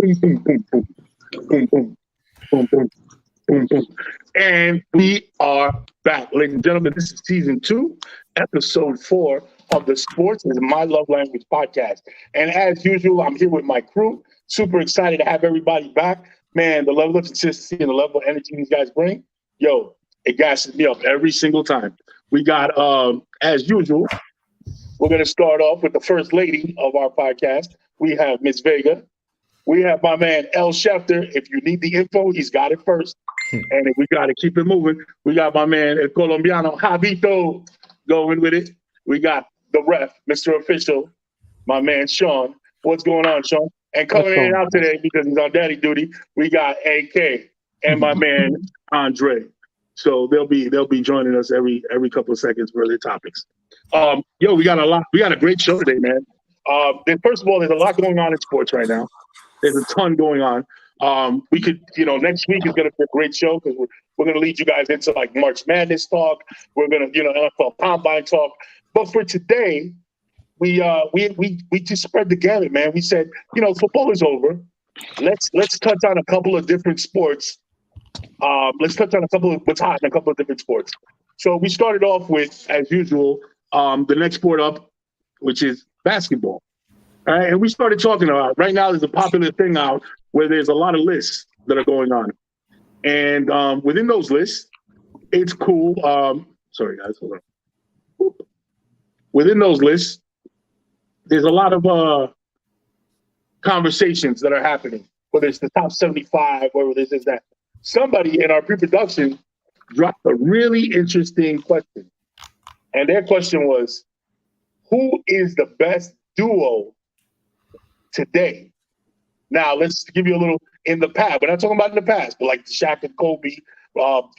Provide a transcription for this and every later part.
Boom, boom, boom, boom, boom, boom, boom, boom, boom, boom. And we are back, ladies and gentlemen. This is season 2, episode 4 of the Sports is My Love Language podcast. And as usual, I'm here with my crew. Super excited to have everybody back. Man, the level of consistency and the level of energy these guys bring, yo, it gasses me up every single time. We got, as usual, we're going to start off with the first lady of our podcast. We have Miss Vega. We have my man, El Schefter. If you need the info, he's got it first. And if we got to keep it moving, we got my man, El Colombiano, Javito, going with it. We got the ref, Mr. Official, my man, Sean. What's going on, Sean? And coming in and out today because he's on daddy duty, we got AK and my man, Andre. So they'll be joining us every couple of seconds for their topics. Yo, we got a great show today, man. First of all, there's a lot going on in sports right now. There's a ton going on. We could, next week is going to be a great show because we're going to lead you guys into like March Madness talk. We're going to, NFL Combine talk. But for today, we just spread the gamut, man. We said, football is over. Let's touch on a couple of different sports. Let's touch on what's hot in a couple of different sports. So we started off with, as usual, the next sport up, which is basketball. All right, and we started talking about right now. There's a popular thing out where there's a lot of lists that are going on, and within those lists, it's cool. Sorry, guys, hold on. Within those lists, there's a lot of conversations that are happening. Whether it's the top 75, whether this is that. Somebody in our pre-production dropped a really interesting question, and their question was, "Who is the best duo today?" Now, let's give you a little in the past. We're not talking about in the past, but like Shaq and Kobe,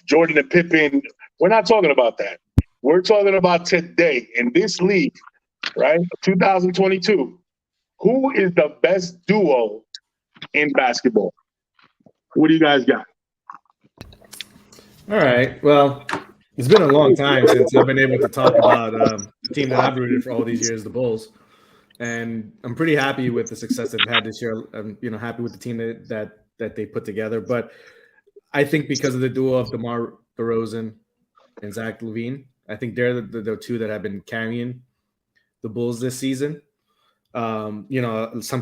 Jordan and Pippen. We're not talking about that. We're talking about today in this league, right? 2022. Who is the best duo in basketball? What do you guys got? All right. Well, it's been a long time since I've been able to talk about the team that I've rooted for all these years, the Bulls. And I'm pretty happy with the success they've had this year. I'm, happy with the team that they put together. But I think because of the duo of DeMar DeRozan and Zach LaVine, I think they're the two that have been carrying the Bulls this season. Some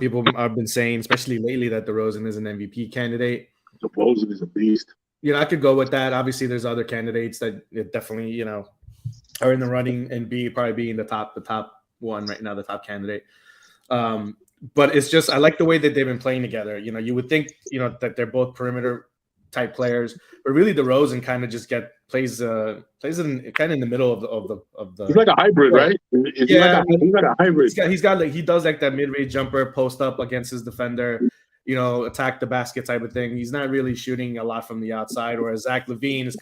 people have been saying, especially lately, that DeRozan is an MVP candidate. DeRozan is a beast. I could go with that. Obviously, there's other candidates that definitely, are in the running and probably being the top one right now, the top candidate. But it's just, I like the way that they've been playing together. You would think, that they're both perimeter type players, but really DeRozan kind of just plays in kind of in the middle of the. He's like a hybrid, right? He's like a hybrid. He does like that mid-range jumper, post up against his defender. Attack the basket type of thing. He's not really shooting a lot from the outside, whereas Zach LaVine is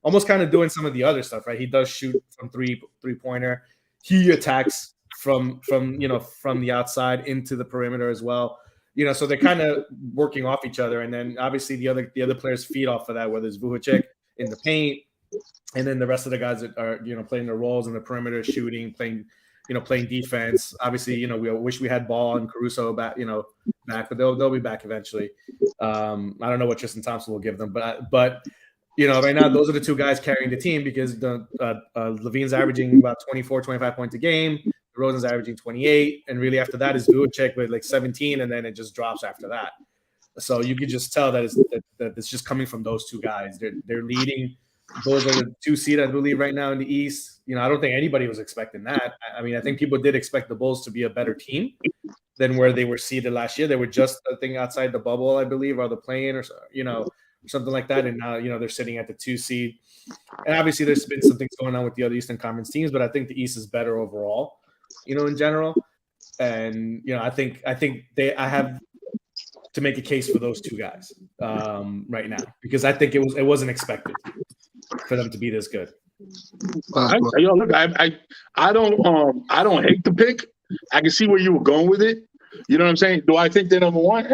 almost doing some of the other stuff, right? He does shoot from three-pointer. He attacks from the outside into the perimeter as well. So they're kind of working off each other, and then obviously the other players feed off of that, whether it's Vucevic in the paint, and then the rest of the guys that are playing their roles in the perimeter, shooting, playing defense. Obviously, we wish we had Ball and Caruso back, but they'll be back eventually. I don't know what Tristan Thompson will give them, but right now those are the two guys carrying the team because LaVine's averaging about 24, 25 points a game. DeRozan's averaging 28, and really after that is Vucevic with like 17, and then it just drops after that. So you could just tell that it's just coming from those two guys. They're leading. Those are the 2 seed, I believe, right now in the East. I don't think anybody was expecting that. I mean, I think people did expect the Bulls to be a better team than where they were seeded last year. They were just, I think, outside the bubble, I believe, or the play-in or something like that. And now, they're sitting at the 2 seed. And obviously there's been some things going on with the other Eastern Conference teams, but I think the East is better overall, in general. And, I think I have to make a case for those two guys right now, because I think it wasn't expected for them to be this good. I don't hate the pick. I can see where you were going with it. You know what I'm saying? Do I think they're number one?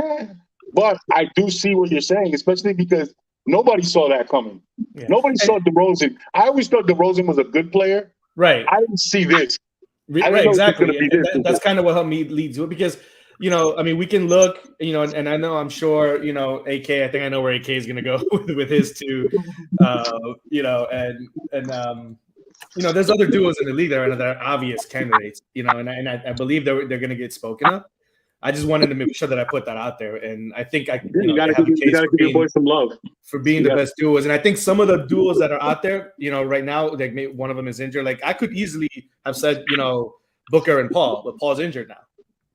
But I do see what you're saying, especially because nobody saw that coming. Yeah. Nobody saw DeRozan. I always thought DeRozan was a good player. Right. I didn't see this. Right, exactly. That's kind of what helped me lead to it, because you know, I mean, we can look, you know, and I know, I'm sure, you know, AK. I think I know where AK is going to go with his too. You know, you know, there's other duos in the league that are obvious candidates. You know, and I believe they're going to get spoken of. I just wanted to make sure that I put that out there, and I think You gotta give your boy some love for being the best duos. And I think some of the duos that are out there, you know, right now, like maybe one of them is injured. Like I could easily have said, you know, Booker and Paul, but Paul's injured now.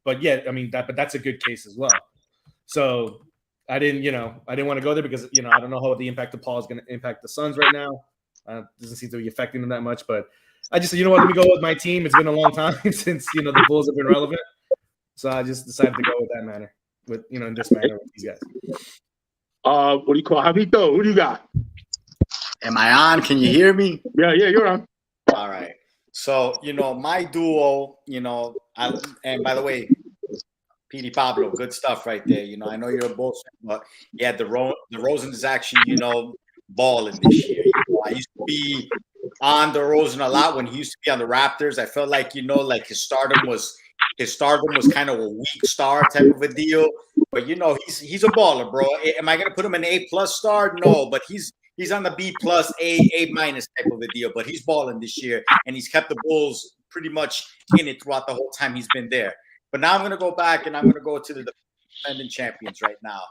But yeah, I mean but that's a good case as well. So I didn't want to go there because, you know, I don't know how the impact of Paul is going to impact the Suns right now. Doesn't seem to be affecting them that much. But I just said, you know what, let me go with my team. It's been a long time since, you know, the Bulls have been relevant. So I just decided to go with that manner, in this manner with these guys. What do you call Javito? Who do you got? Am I on? Can you hear me? Yeah, you're on. All right. So, you know, my duo, you know, and by the way, Petey Pablo, good stuff right there. You know, I know you're a Bulls fan, but yeah, the DeRozan is actually, you know, balling this year. You know, I used to be on DeRozan a lot when he used to be on the Raptors. I felt like, you know, like his stardom was kind of a weak star type of a deal. But, you know, he's a baller, bro. Am I going to put him an A+ star? No, but he's on the B+, A- type of a deal. But he's balling this year, and he's kept the Bulls pretty much in it throughout the whole time he's been there. But now I'm going to go back, and I'm going to go to the defending champions right now.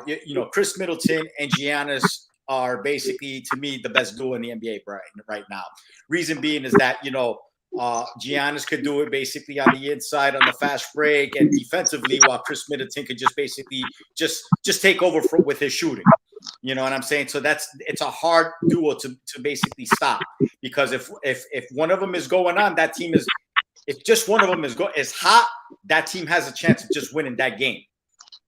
You know, Chris Middleton and Giannis are basically, to me, the best duo in the NBA right now. Reason being is that, you know, Giannis could do it basically on the inside on the fast break and defensively, while Chris Middleton could just basically just take over with his shooting. You know what I'm saying? So it's a hard duo to basically stop, because if one of them is going on, that team is. If just one of them is hot, that team has a chance of just winning that game.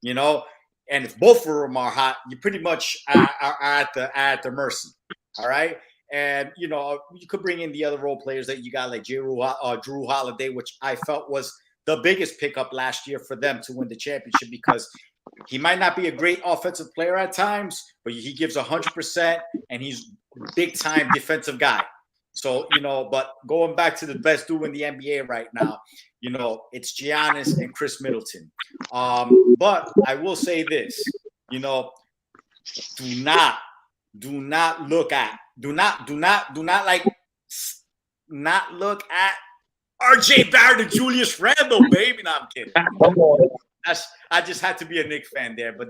You know, and if both of them are hot, you pretty much are at the mercy. All right. And, you know, you could bring in the other role players that you got, like Jrue Holiday, which I felt was the biggest pickup last year for them to win the championship, because he might not be a great offensive player at times, but he gives 100%, and he's a big-time defensive guy. So, you know, but going back to the best duo in the NBA right now, you know, it's Giannis and Chris Middleton. But I will say this, you know, do not look at RJ Barrett and Julius Randle, baby. No, I'm kidding. I just had to be a Knicks fan there, but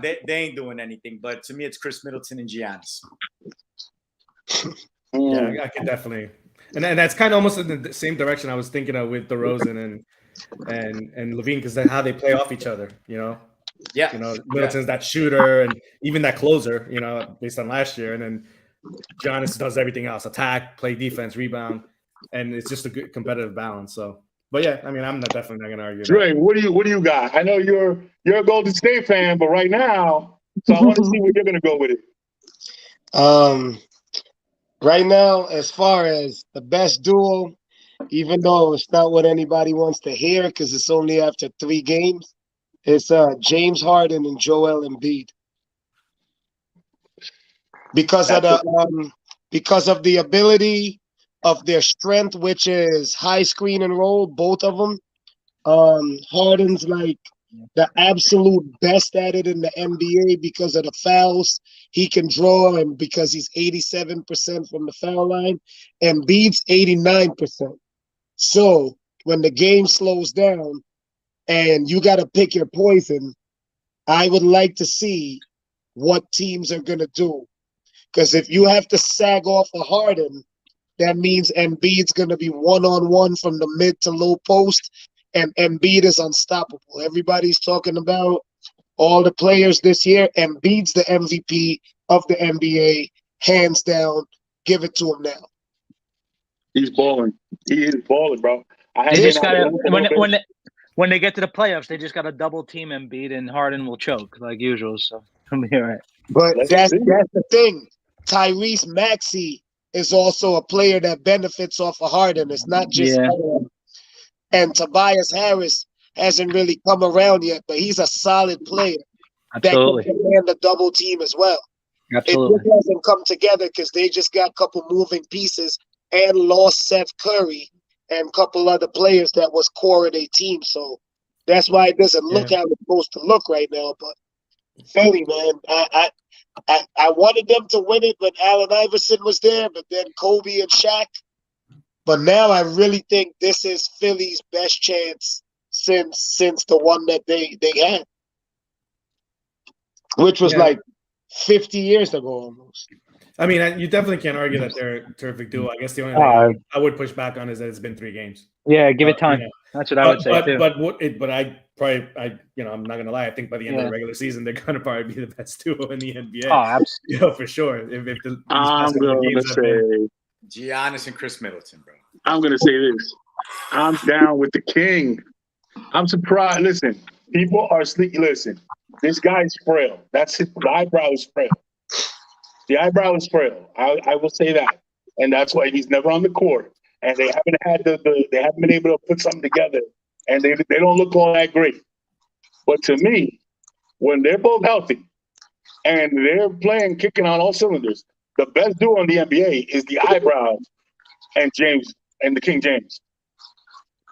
they ain't doing anything. But to me, it's Chris Middleton and Giannis. Yeah, I can definitely, and that's kind of almost in the same direction I was thinking of with DeRozan and Levine, because how they play off each other, you know. Yeah, you know, Middleton's that shooter and even that closer, you know, based on last year, and then Giannis does everything else: attack, play defense, rebound, and it's just a good competitive balance. So, but yeah, I mean, I'm definitely not gonna argue. Dre, what do you got? I know you're a Golden State fan, but right now, so I want to see where you're gonna go with it. Right now, as far as the best duo, even though it's not what anybody wants to hear because it's only after 3 games, it's James Harden and Joel Embiid. Because of the ability of their strength, which is high screen and roll, both of them. Harden's like the absolute best at it in the NBA because of the fouls he can draw, and because he's 87% from the foul line, and Embiid's 89%. So when the game slows down and you got to pick your poison, I would like to see what teams are going to do. Because if you have to sag off a Harden, that means Embiid's going to be one-on-one from the mid to low post, and Embiid is unstoppable. Everybody's talking about all the players this year. Embiid's the MVP of the NBA, hands down. Give it to him now. He's balling. He is balling, bro. When they get to the playoffs, they just got to double team Embiid, and Harden will choke like usual. So it'll be all right. But that's the thing. Tyrese Maxey is also a player that benefits off of Harden. It's not just Harden. And Tobias Harris hasn't really come around yet, but he's a solid player. Absolutely. That can command the double team as well. Absolutely. It just hasn't come together because they just got a couple moving pieces and lost Seth Curry and a couple other players that was core of their team. So That's why it doesn't look how it's supposed to look right now. But Philly, man, I wanted them to win it when Allen Iverson was there, but then Kobe and Shaq. But now I really think this is Philly's best chance since the one that they had, which was like 50 years ago almost. I mean, you definitely can't argue that they're a terrific duo. I guess the only thing I would push back on is that it's been 3 games. Yeah, give it time. That's what I would say too. But I'm not gonna lie. I think by the end of the regular season, they're gonna probably be the best duo in the NBA. Oh, absolutely. For sure. I'm gonna say Giannis and Chris Middleton, bro. I'm gonna say this. I'm down with the king. I'm surprised. Listen, people are sleeping. Listen, this guy's frail. That's it. The eyebrow is frail. The eyebrow is frail. I will say that, and that's why he's never on the court. And they haven't had they haven't been able to put something together, and they don't look all that great. But to me, when they're both healthy and they're playing, kicking on all cylinders, the best duo in the NBA is the eyebrows and James and the King James.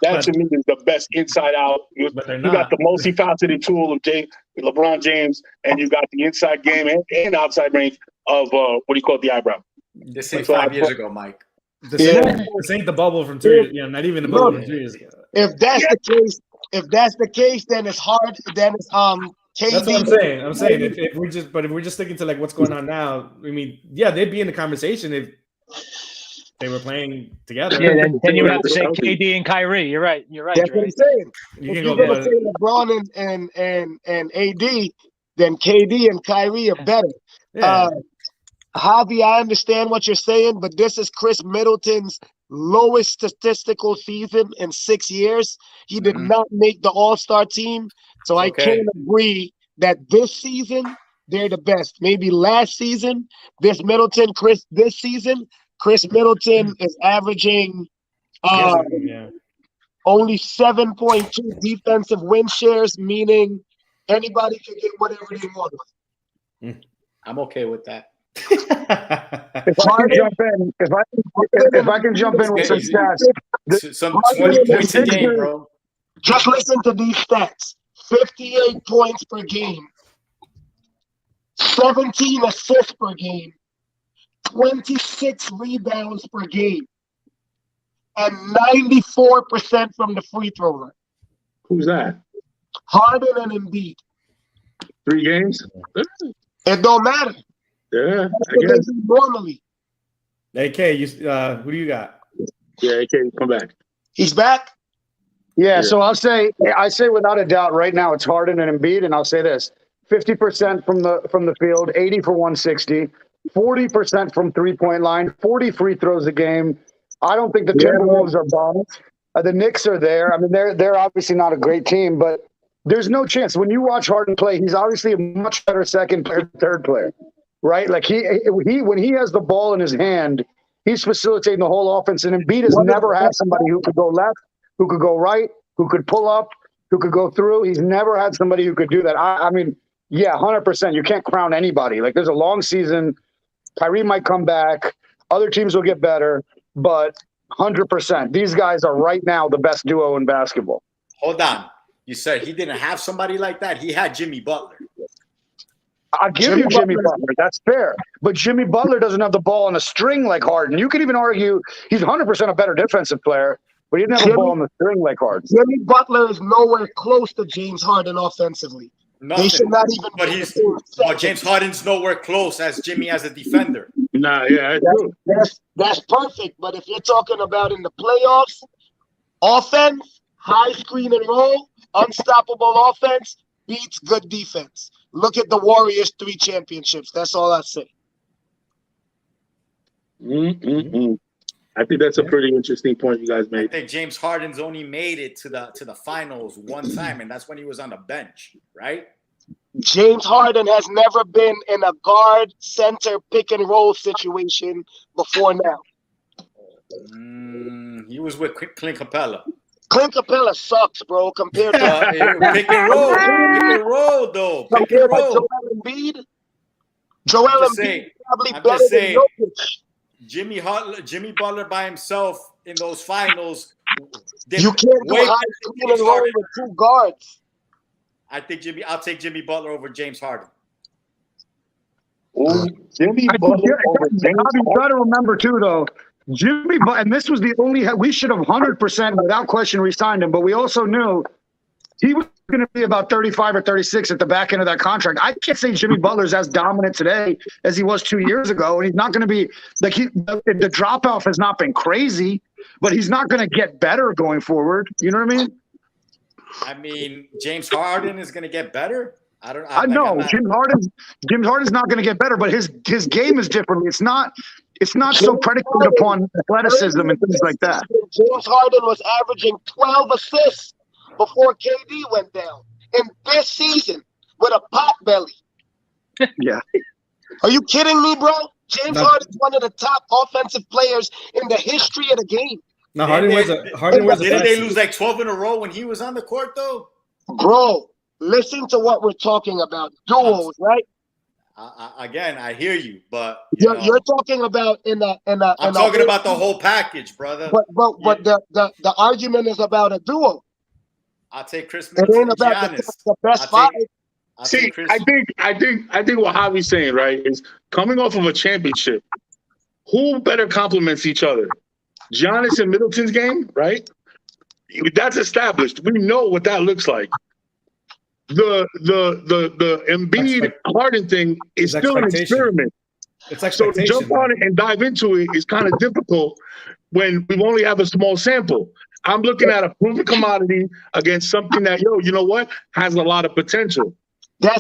That to me is the best inside out. You got the multifaceted tool of LeBron James, and you got the inside game and outside range of the eyebrow. This ain't 5 years ago, Mike. This ain't the bubble from 2 years. Not even the bubble from 2 years ago. If that's the case, then it's hard. Then it's KD. That's what I'm saying. I'm saying if we're just sticking to like what's going on now. I mean, they'd be in the conversation if they were playing together. Yeah, then you would have to say KD and Kyrie. You're right. That's what I'm saying. You if you're gonna say LeBron and AD, then KD and Kyrie are better. Yeah. Javi, I understand what you're saying, but this is Chris Middleton's lowest statistical season in 6 years. He did not make the All-Star team, so I can't agree that this season they're the best. Maybe last season, Chris Middleton is averaging only 7.2 defensive win shares, meaning anybody can get whatever they want. I'm okay with that. If I can jump in with some stats, some 20 points a game, bro. Just listen to these stats: 58 points per game, 17 assists per game, 26 rebounds per game, and 94% from the free throw line. Who's that? Harden and Embiid. 3 games? It don't matter. Yeah, I guess. Normally. AK, who do you got? Yeah, AK, come back. He's back? Yeah, so I say without a doubt right now it's Harden and Embiid, and I'll say this: 50% from the field, 80 for 160, 40% from 3-point line, 40 free throws a game. I don't think the Timberwolves are bums. The Knicks are there. I mean, they're obviously not a great team, but there's no chance. When you watch Harden play, he's obviously a much better second player, third player. Right? Like he when he has the ball in his hand, he's facilitating the whole offense. And Embiid has never had somebody who could go left, who could go right, who could pull up, who could go through. He's never had somebody who could do that. I mean, 100%. You can't crown anybody. Like there's a long season. Kyrie might come back. Other teams will get better, but 100%. These guys are right now the best duo in basketball. Hold on. You said he didn't have somebody like that. He had Jimmy Butler. I'll give you Jimmy Butler. That's fair. But Jimmy Butler doesn't have the ball on a string like Harden. You could even argue he's 100% a better defensive player, but he didn't have the ball on the string like Harden. Jimmy Butler is nowhere close to James Harden offensively. Nothing. They should not even. But James Harden's nowhere close as Jimmy as a defender. Nah, yeah, that's perfect. But if you're talking about in the playoffs, offense, high screen and roll, unstoppable offense beats good defense. Look at the Warriors' 3 championships. That's all I say. I think that's a pretty interesting point you guys made. I think James Harden's only made it to the finals one time, and that's when he was on the bench, right? James Harden has never been in a guard center pick and roll situation before now. He was with Clint Capella. Clint Capella sucks, bro, compared to pick and roll. Pick and roll, though. Pick and roll. Joel Embiid. Joel Embiid probably better than Jokic. Jimmy Butler by himself finals. You can't do way high better than screen James and roll Harden. with 2 guards. I'll take Jimmy Butler over James Harden. Ooh, Jimmy Butler over James You Harden. got to remember too, though, Jimmy Butler, and this was the only, we should have 100% without question re-signed him, but we also knew he was going to be about 35 or 36 at the back end of that contract. I can't say Jimmy Butler's as dominant today as he was 2 years ago, and he's not going to be like the drop off has not been crazy, but he's not going to get better going forward. You know what I mean? I mean, James Harden is going to get better. I know James Harden's not going to get better, but his game is different. It's not so predicated upon athleticism and things like that. James Harden was averaging 12 assists before KD went down in this season with a pot belly. Yeah. Are you kidding me, bro? James Harden's one of the top offensive players in the history of the game. No, Harden wears a Didn't they lose like 12 in a row when he was on the court, though? Bro, listen to what we're talking about. Duos, right? Again, I hear you, but you're talking about in I'm talking about the whole package, brother. But the argument is about a duo. I'll take Chris It Middleton ain't and about Giannis. the best 5. See, I think what Javi's saying, right, is coming off of a championship, who better complements each other? Giannis and Middleton's game, right? That's established. We know what that looks like. The Embiid Harden thing is still an experiment. It's so to jump on it and dive into it is kind of difficult when we only have a small sample. I'm looking at a proven commodity against something that, you know what, has a lot of potential.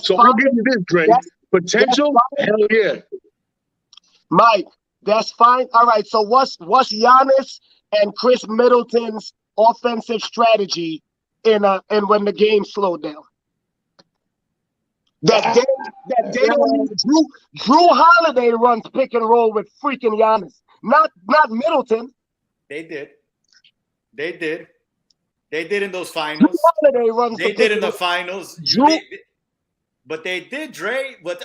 So I'll give you this, Dre. Potential, hell yeah. Mike, that's fine. All right, so what's Giannis and Chris Middleton's offensive strategy in when the game slowed down? That they don't need Drew Holiday runs pick and roll with freaking Giannis, not Middleton. They did in those finals. Holiday runs they did in the finals. But they did, Dre. But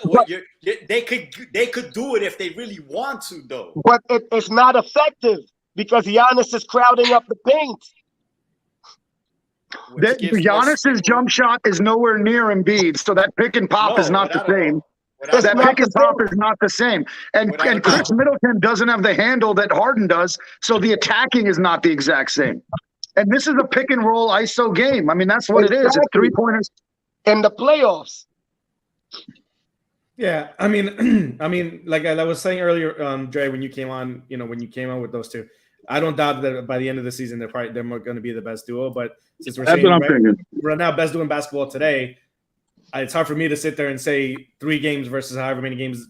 they could do it if they really want to, though. But it's not effective because Giannis is crowding up the paint. Giannis's jump shot is nowhere near Embiid, so that pick and pop is not the same. That pick and pop is not the same. And Chris Middleton doesn't have the handle that Harden does, so the attacking is not the exact same. And this is a pick and roll ISO game. I mean, that's what it is. It's 3-pointers in the playoffs. Yeah, I mean, like I was saying earlier, Dre, when you came on, with those two, I don't doubt that by the end of the season they're going to be the best duo. But since we're saying right now best duo in basketball today, it's hard for me to sit there and say 3 games versus however many games,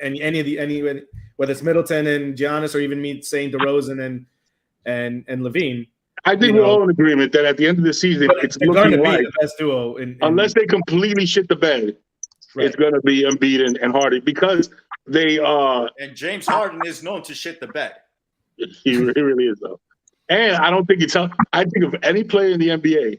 and whether it's Middleton and Giannis or even me saying DeRozan and Levine. I think we're all in agreement that at the end of the season, it's looking like the best duo. Unless they completely shit the bed, it's going to be Embiid and Harden because they and James Harden is known to shit the bed. He really is, though. And I don't think I think of any player in the NBA,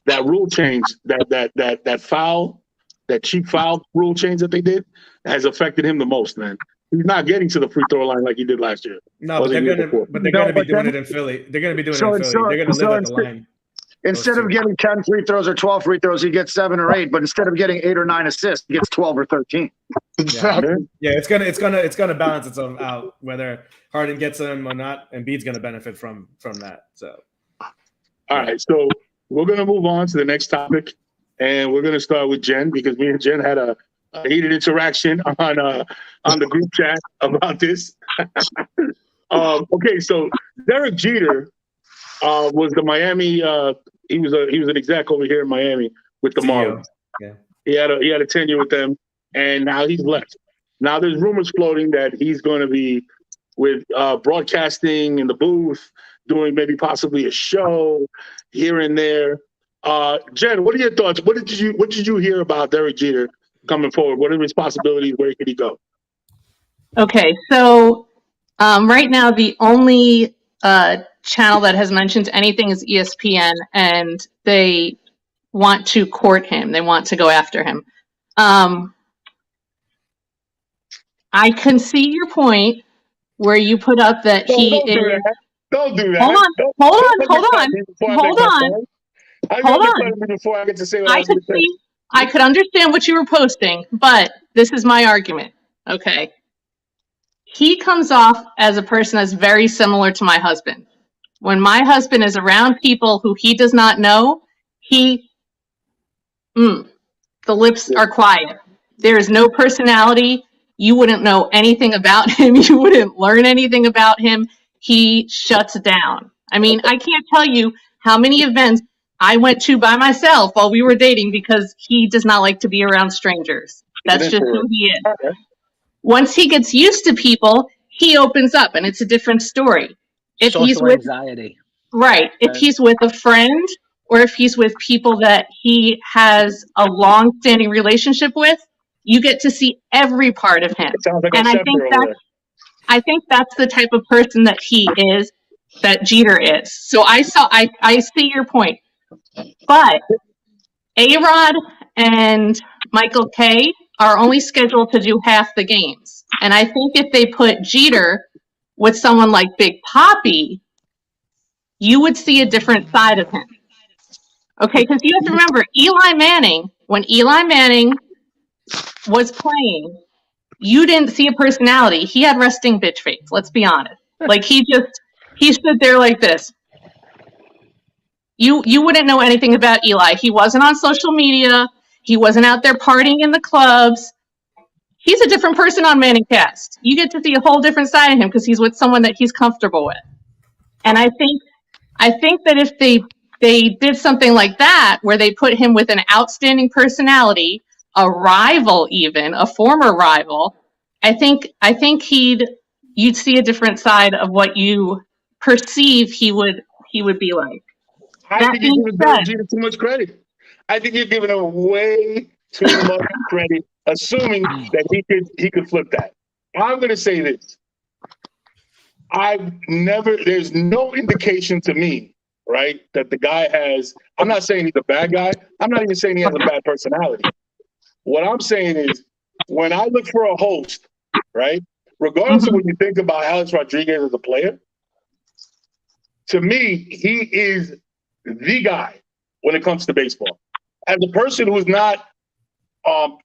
that rule change, that foul, that cheap foul rule change that they did has affected him the most, man. He's not getting to the free throw line like he did last year. No, but they're going to be doing it in Philly. They're going to be doing it in Philly. They're going to live at the line. Instead of getting 10 free throws or 12 free throws, he gets 7 or 8. But instead of getting 8 or 9 assists, he gets 12 or 13. Yeah, it's gonna balance itself out whether Harden gets them or not, and Embiid's gonna benefit from that. So, all right, so we're gonna move on to the next topic, and we're gonna start with Jen because me and Jen had a heated interaction on the group chat about this. Okay, so Derrick Jeter was the Miami. He was an exec over here in Miami with the Marlins. Yeah, he had a tenure with them, and now he's left. Now there's rumors floating that he's going to be with broadcasting in the booth, doing maybe possibly a show here and there. Jen, what are your thoughts? What did you hear about Derrick Jeter coming forward? What are his possibilities? Where could he go? Okay, so right now the only channel that has mentioned anything is ESPN, and they want to court him. They want to go after him. I can see your point where you put up that he is. Don't do that. Hold on, Don't hold undercut on, me before I hold make my on, point. How you hold on. undercutting me before I get to say what I I was could going to say? see, I could understand what you were posting, but this is my argument. Okay. He comes off as a person that's very similar to my husband. When my husband is around people who he does not know, the lips are quiet. There is no personality. You wouldn't know anything about him. You wouldn't learn anything about him. He shuts down. I mean, I can't tell you how many events I went to by myself while we were dating because he does not like to be around strangers. That's just who he is. Okay. Once he gets used to people, he opens up and it's a different story. If he's Social with anxiety. Right. If he's with a friend or if he's with people that he has a long-standing relationship with, you get to see every part of him. It sounds like And a shepherd over there. I think that's the type of person that he is, that Jeter is. So I see your point. But A-Rod and Michael K are only scheduled to do half the games. And I think if they put Jeter with someone like Big Papi, you would see a different side of him. Okay, because you have to remember, when Eli Manning was playing, you didn't see a personality. He had resting bitch face, let's be honest. Like, he stood there like this. You wouldn't know anything about Eli. He wasn't on social media. He wasn't out there partying in the clubs. He's a different person on Manning Cast. You get to see a whole different side of him because he's with someone that he's comfortable with. And I think that if they did something like that, where they put him with an outstanding personality, a rival, even a former rival, I think you'd see a different side of what you perceive he would be like. I That think you're being giving said, Derrick Jeter too much credit. I think you're giving him way too much credit, assuming that he could flip that. I'm going to say this. There's no indication to me, right, that the guy has, I'm not saying he's a bad guy. I'm not even saying he has a bad personality. What I'm saying is, when I look for a host, right, regardless of what you think about Alex Rodriguez as a player, to me, he is the guy when it comes to baseball. As a person who is not, I'm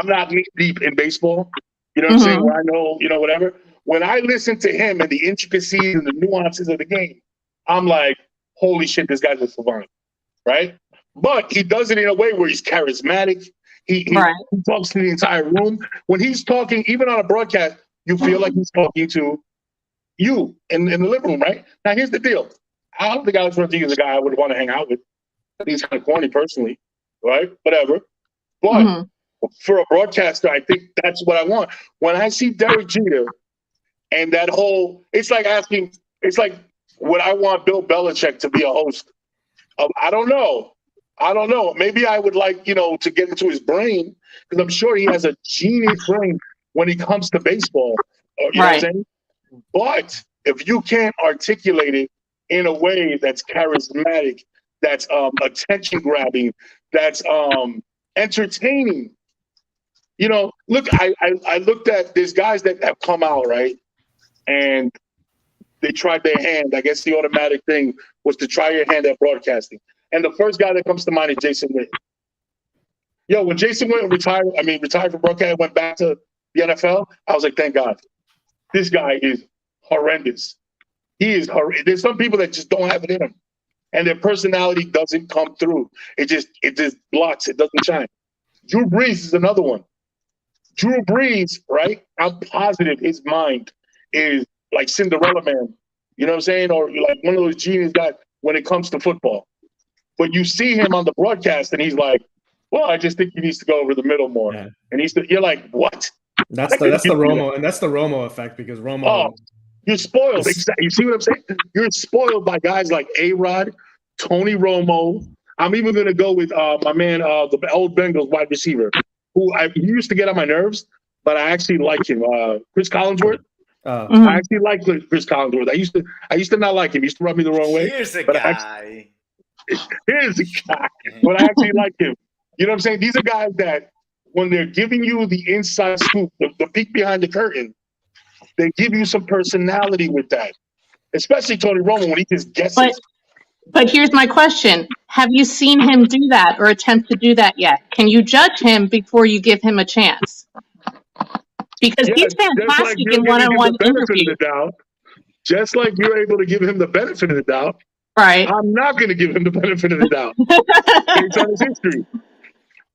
not knee deep in baseball, you know what I'm saying, where I know, whatever. When I listen to him and the intricacies and the nuances of the game, I'm like, holy shit, this guy's a savant, right? But he does it in a way where he's charismatic. He talks to the entire room. When he's talking, even on a broadcast, you feel like he's talking to you in the living room, right? Now, here's the deal. I don't think Alex Rodriguez is a guy I would want to hang out with. I think he's kind of corny personally, right? Whatever. But for a broadcaster, I think that's what I want. When I see Derrick Jeter and that whole, it's like would I want Bill Belichick to be a host? I don't know. Maybe I would like, to get into his brain, because I'm sure he has a genius brain when it comes to baseball. You know what I'm saying? But if you can't articulate it in a way that's charismatic, that's attention grabbing, that's entertaining, look, I looked at, there's guys that have come out, right? And they tried their hand. I guess the automatic thing was to try your hand at broadcasting. And the first guy that comes to mind is Jason Witten. Yo, when Jason Witten retired from broadcasting, went back to the NFL, I was like, thank God. This guy is horrendous. He is horrendous. There's some people that just don't have it in them. And their personality doesn't come through. It just blocks. It doesn't shine. Drew Brees is another one. Drew Brees, right? I'm positive his mind is like Cinderella Man. You know what I'm saying? Or like one of those genius guys when it comes to football. But you see him on the broadcast and he's like, well, I just think he needs to go over the middle more. Yeah. And you're like, what? That's the Romo, and that's the Romo effect, because Romo. Oh, you're spoiled. Exactly. You see what I'm saying? You're spoiled by guys like A-Rod, Tony Romo. I'm even going to go with my man, the old Bengals wide receiver, who he used to get on my nerves, but I actually like him. Chris Collinsworth. I actually like Chris Collinsworth. I used to not like him. He used to rub me the wrong way. Here's the guy. Here's the guy. But I actually like him. You know what I'm saying? These are guys that, when they're giving you the inside scoop, the peek behind the curtain, they give you some personality with that. especially Tony Romo when he just guesses. But here's my question. Have you seen him do that or attempt to do that yet? Can you judge him before you give him a chance? Because Yeah, he's just like fantastic you're in giving him one-on-one the benefit of interviews. the doubt, just like you're able to give him the benefit of the doubt, Right. I'm not going to give him the benefit of the doubt based on his history.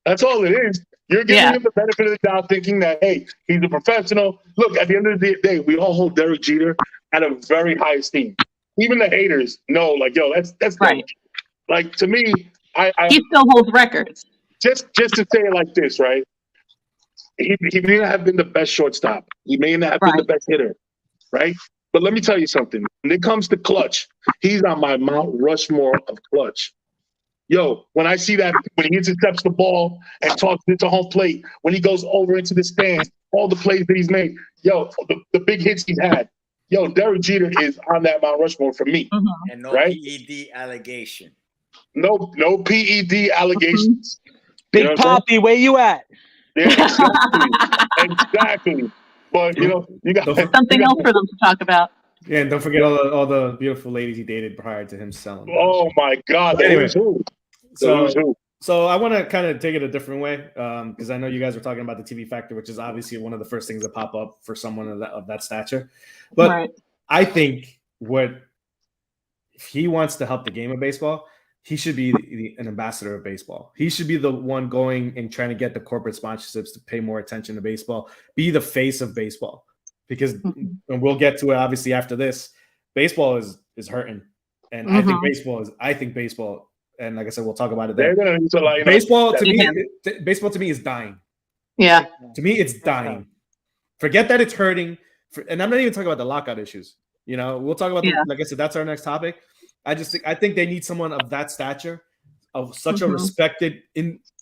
That's all it is. You're giving him the benefit of the doubt, thinking that, hey, he's a professional. Look, at the end of the day, we all hold Derrick Jeter at a very high esteem. Even the haters know, like, yo, that's right. Like, to me, I he still holds records. Just to say it like this, right? He may not have been the best shortstop. He may not have been the best hitter, right? But let me tell you something. When it comes to clutch, he's on my Mount Rushmore of clutch. Yo, when I see that, when he intercepts the ball and talks it to home plate, when he goes over into the stands, all the plays that he's made, yo, the big hits he's had, yo, Derrick Jeter is on that Mount Rushmore for me. Mm-hmm. And no PED allegation. No PED allegations. Big Poppy, where you at? Yeah, exactly. But you got something else for them to talk about. Yeah, and don't forget all the beautiful ladies he dated prior to him selling. Oh my God! Anyway, so I want to kind of take it a different way because I know you guys were talking about the TV factor, which is obviously one of the first things that pop up for someone of that stature. But I think if he wants to help the game of baseball, he should be an ambassador of baseball. He should be the one going and trying to get the corporate sponsorships to pay more attention to baseball, be the face of baseball. Because and we'll get to it obviously after this, baseball is hurting. And I think baseball, and like I said, we'll talk about it there. Baseball to me is dying. Yeah. To me, it's dying. Forget that it's hurting. And I'm not even talking about the lockout issues. We'll talk about like I said, that's our next topic. I think they need someone of that stature, of such a respected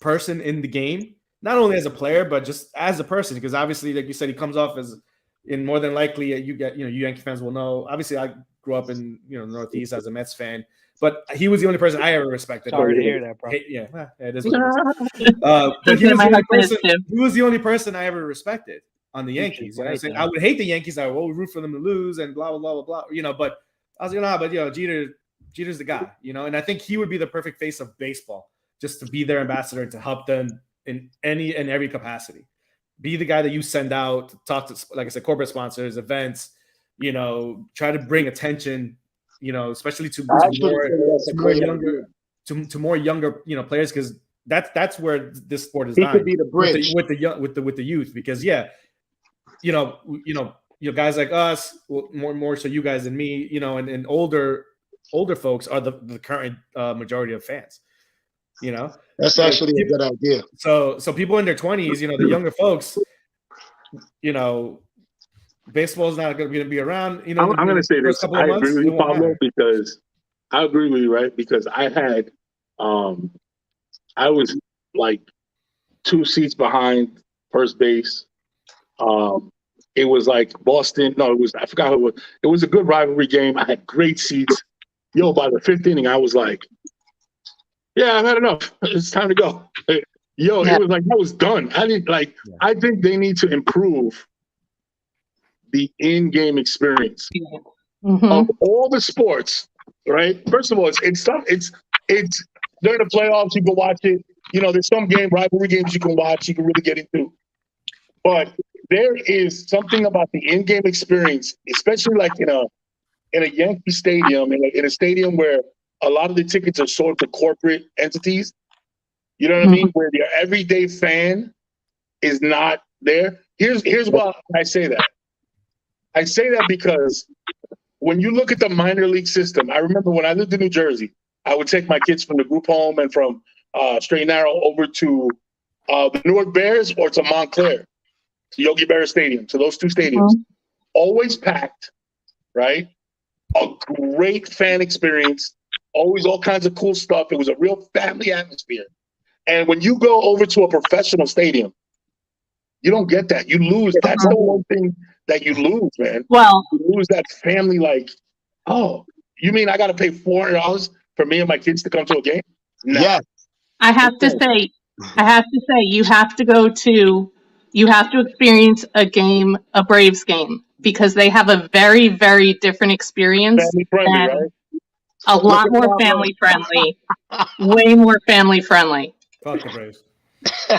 person in the game, not only as a player, but just as a person. Because obviously, like you said, he comes off as, and more than likely, you Yankee fans will know. Obviously, I grew up in Northeast as a Mets fan, but he was the only person I ever respected. Sorry to hear that, bro. Yeah, it is. But he was the only person I ever respected on the Yankees. I would hate the Yankees. I would root for them to lose and blah blah blah blah. But I was Jeter's the guy, and I think he would be the perfect face of baseball, just to be their ambassador, to help them in any and every capacity. Be the guy that you send out to talk to, like I said, corporate sponsors, events, try to bring attention, especially to more younger players, because that's where this sport is dying. He could be the bridge with the youth, because guys like us, more so you guys than me, and older folks are the current majority of fans. That's actually a good idea. So people in their 20s, the younger folks, baseball is not going to be around. I'm going to say this. I agree with you, Pablo, because I agree with you, right? Because I had, I was like 2 seats behind first base. It was like Boston. No, I forgot who it was. It was a good rivalry game. I had great seats. Yo, by the 5th inning, I was like, yeah, I've had enough. It's time to go. Yo, it was like, I was done. I think they need to improve the in-game experience of all the sports, right? First of all, it's tough. It's during the playoffs, you can watch it. There's some rivalry games you can watch, you can really get into. But there is something about the in-game experience, especially like in a Yankee stadium, in a stadium where a lot of the tickets are sold to corporate entities. You know what I mean? Where your everyday fan is not there. Here's why I say that. I say that because when you look at the minor league system, I remember when I lived in New Jersey, I would take my kids from the group home and from Straight and Narrow over to the Newark Bears or to Montclair, to Yogi Berra Stadium, to those 2 stadiums. Always packed, right? A great fan experience, always all kinds of cool stuff. It was a real family atmosphere. And when you go over to a professional stadium, you don't get that. You lose. That's the one thing that you lose, man. Well, you lose that family. Like, oh, you mean I got to pay $400 for me and my kids to come to a game? No. Yes. I have to say, you have to experience a Braves game because they have a very, very different experience. Family friendly, and right? A lot more family friendly. Way more family friendly. Fuck the Braves. No,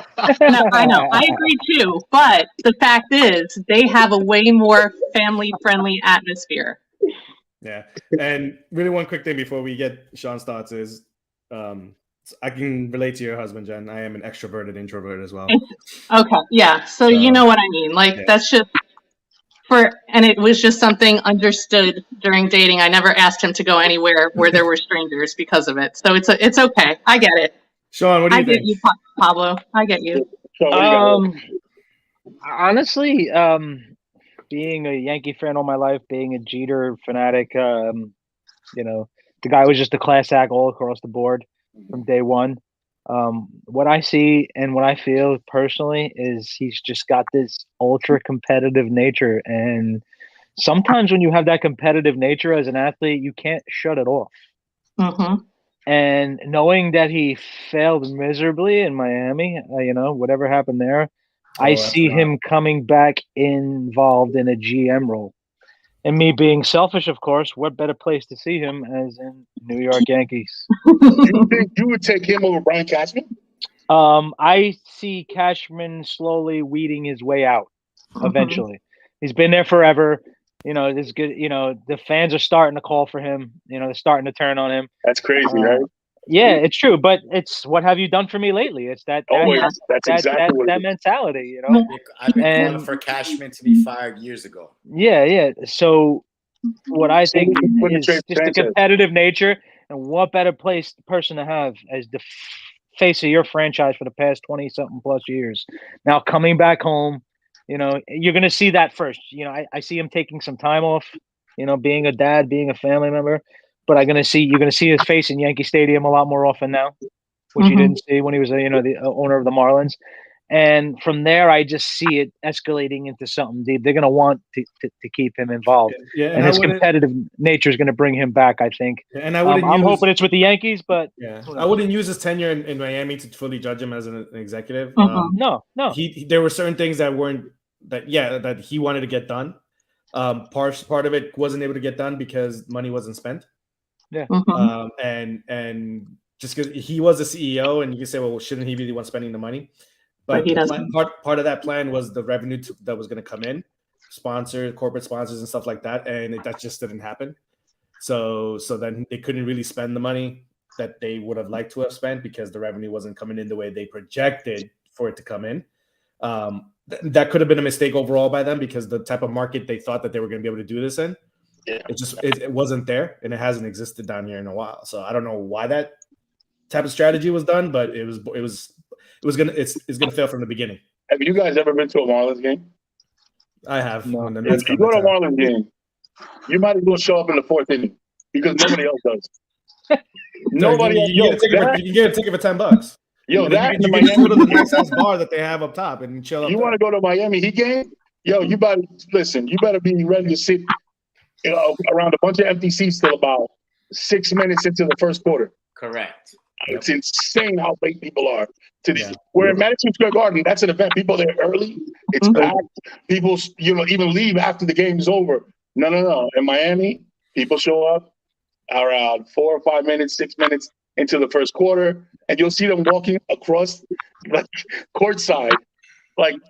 I know. I agree too. But the fact is, they have a way more family friendly atmosphere. Yeah. And really one quick thing before we get Sean's thoughts is I can relate to your husband, Jen. I am an extroverted introvert as well. Okay. Yeah. So you know what I mean. Like, that's just and it was just something understood during dating. I never asked him to go anywhere where there were strangers because of it. So it's okay. I get it. Sean, what do you I think? get you, Pablo. I get you. So what do you got? Honestly, being a Yankee fan all my life, being a Jeter fanatic, the guy was just a class act all across the board from day one. What I see and what I feel personally is he's just got this ultra competitive nature, and sometimes when you have that competitive nature as an athlete, you can't shut it off. Mm-hmm. And knowing that he failed miserably in Miami, whatever happened there, I see him coming back involved in a GM role. And me being selfish, of course, what better place to see him as in New York Yankees? You think you would take him over Brian Cashman? I see Cashman slowly weeding his way out eventually. He's been there forever. It's good. The fans are starting to call for him. They're starting to turn on him. That's crazy, right? Yeah, it's true. But it's what have you done for me lately? It's that mentality, I've been calling for Cashman to be fired years ago. Yeah. So what I think is just the competitive nature, and what better person to have as the face of your franchise for the past 20-something plus years. Now coming back home, you're going to see that first. I see him taking some time off, being a dad, being a family member, but you're going to see his face in Yankee Stadium a lot more often now, which you didn't see when he was, the owner of the Marlins. And from there, I just see it escalating into something deep. They're going to want to keep him involved. Yeah, and his competitive nature is going to bring him back, I think. And I'm hoping it's with the Yankees, but I wouldn't use his tenure in Miami to fully judge him as an executive. No. There were certain things that he wanted to get done. Part of it wasn't able to get done because money wasn't spent. Yeah. And just because he was the CEO, and you can say, well, shouldn't he be the one spending the money? But part of that plan was the revenue that was going to come in, corporate sponsors and stuff like that, and that just didn't happen. So then they couldn't really spend the money that they would have liked to have spent because the revenue wasn't coming in the way they projected for it to come in. That could have been a mistake overall by them because the type of market they thought that they were going to be able to do this in, it wasn't there, and it hasn't existed down here in a while. So I don't know why that type of strategy was done, but it's gonna fail from the beginning. Have you guys ever been to a Marlins game? I have. No. If you go to a Marlins game, you might as well show up in the fourth inning because nobody else does. Nobody else. You can get a ticket for $10. Yo, that you can go to the nice ass bar that they have up top and chill up. You want to go to a Miami Heat game? Yo, you better be ready to sit around a bunch of empty seats till about 6 minutes into the first quarter. Correct. It's insane how late people are. Where in Madison Square Garden, that's an event. People are there early. It's packed. People, even leave after the game's over. No. In Miami, people show up around 4 or 5 minutes, 6 minutes into the first quarter, and you'll see them walking across courtside,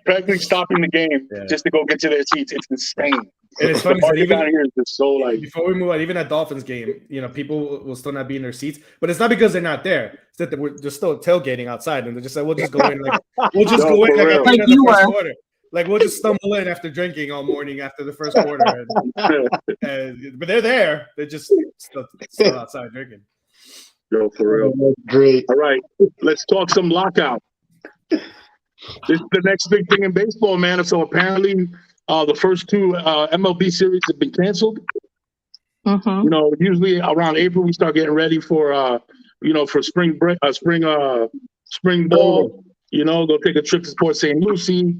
practically stopping the game just to go get to their seats. It's insane. And it's funny, even down here is just so before we move on, even at Dolphins game, people will still not be in their seats, but it's not because they're not there. It's that they're still tailgating outsbut they're just like, we'll just go in after the first quarter. We'll just stumble in after drinking all morning after the first quarter. But they're there. They're just still outside drinking. Yo, for real. Great. All right, let's talk some lockout. This is the next big thing in baseball, man. So apparently the first two MLB series have been canceled. Usually around April we start getting ready for for spring ball. Go take a trip to Port St. Lucie.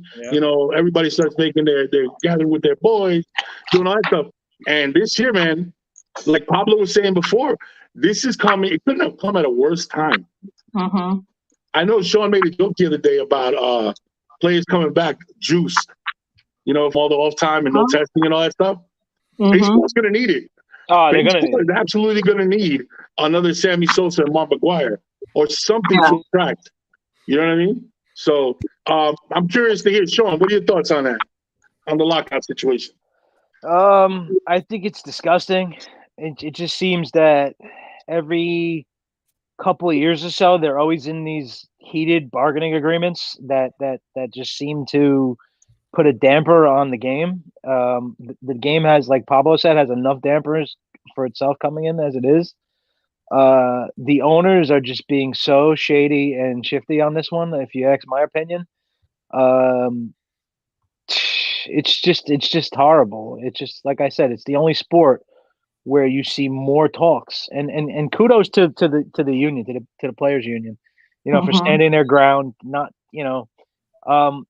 Everybody starts making their gathering with their boys, doing all that stuff. And this year, man, like Pablo was saying before, this is coming. It couldn't have come at a worse time. I know Sean made a joke the other day about players coming back juiced. from all the off time and no testing and all that stuff. Mhm. Baseball's going to need it. Oh, they're gonna. Baseball is absolutely going to need another Sammy Sosa and Mark McGwire or something to attract. You know what I mean? So I'm curious to hear, Sean, what are your thoughts on that, on the lockout situation? I think it's disgusting. It just seems that every couple of years or so, they're always in these heated bargaining agreements that just seem to put a damper on the game. The game has, like Pablo said, has enough dampers for itself coming in as it is. The owners are just being so shady and shifty on this one, if you ask my opinion. It's just horrible. It's just, like I said, it's the only sport where you see more talks, and kudos to the union, to the players union, for standing their ground. Not,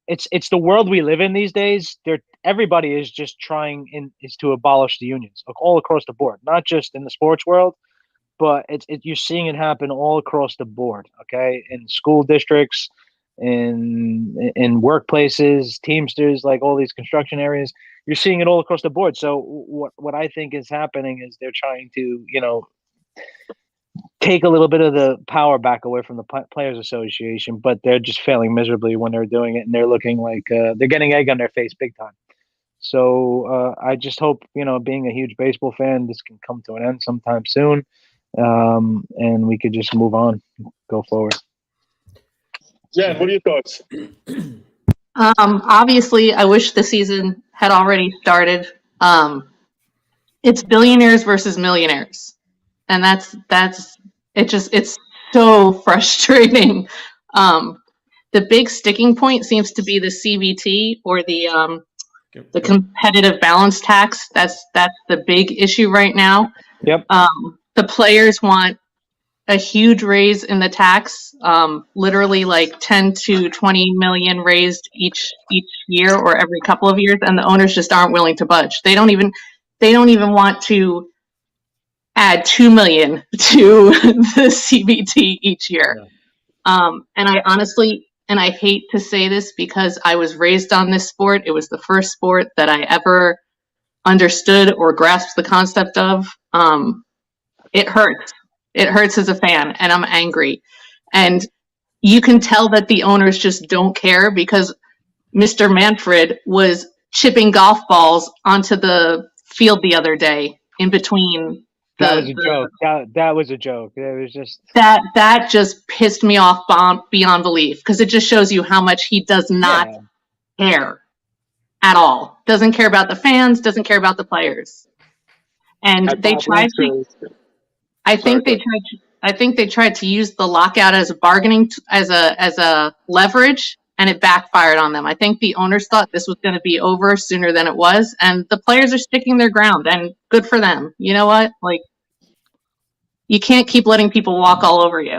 it's the world we live in these days. Everybody is just trying is to abolish the unions all across the board, not just in the sports world, but you're seeing it happen all across the board. Okay, in school districts, in workplaces, Teamsters, like all these construction areas, you're seeing it all across the board. So what I think is happening is they're trying to, take a little bit of the power back away from the Players Association, but they're just failing miserably when they're doing it, and they're looking like they're getting egg on their face big time. So I just hope, being a huge baseball fan, this can come to an end sometime soon, and we could just move on, go forward. Jen, what are your thoughts? Obviously, I wish the season had already started. It's billionaires versus millionaires, and it's so frustrating. The big sticking point seems to be the CBT, or the competitive balance tax. That's the big issue right now. Yep. The players want a huge raise in the tax, literally like 10 to 20 million raised each year or every couple of years, and the owners just aren't willing to budge. They don't even want to add 2 million to the CBT each year. Yeah. And I honestly, and I hate to say this because I was raised on this sport. It was the first sport that I ever understood or grasped the concept of. It hurts. It hurts as a fan, and I'm angry. And you can tell that the owners just don't care, because Mr. Manfred was chipping golf balls onto the field the other day in between. That was a joke. That was a joke. It was just that just pissed me off beyond belief, because it just shows you how much he does not care at all. Doesn't care about the fans. Doesn't care about the players. And they tried to. I think they tried to use the lockout as a bargaining as a leverage, and it backfired on them. I think the owners thought this was going to be over sooner than it was, and the players are sticking their ground, and good for them. You know what? Like, you can't keep letting people walk all over you.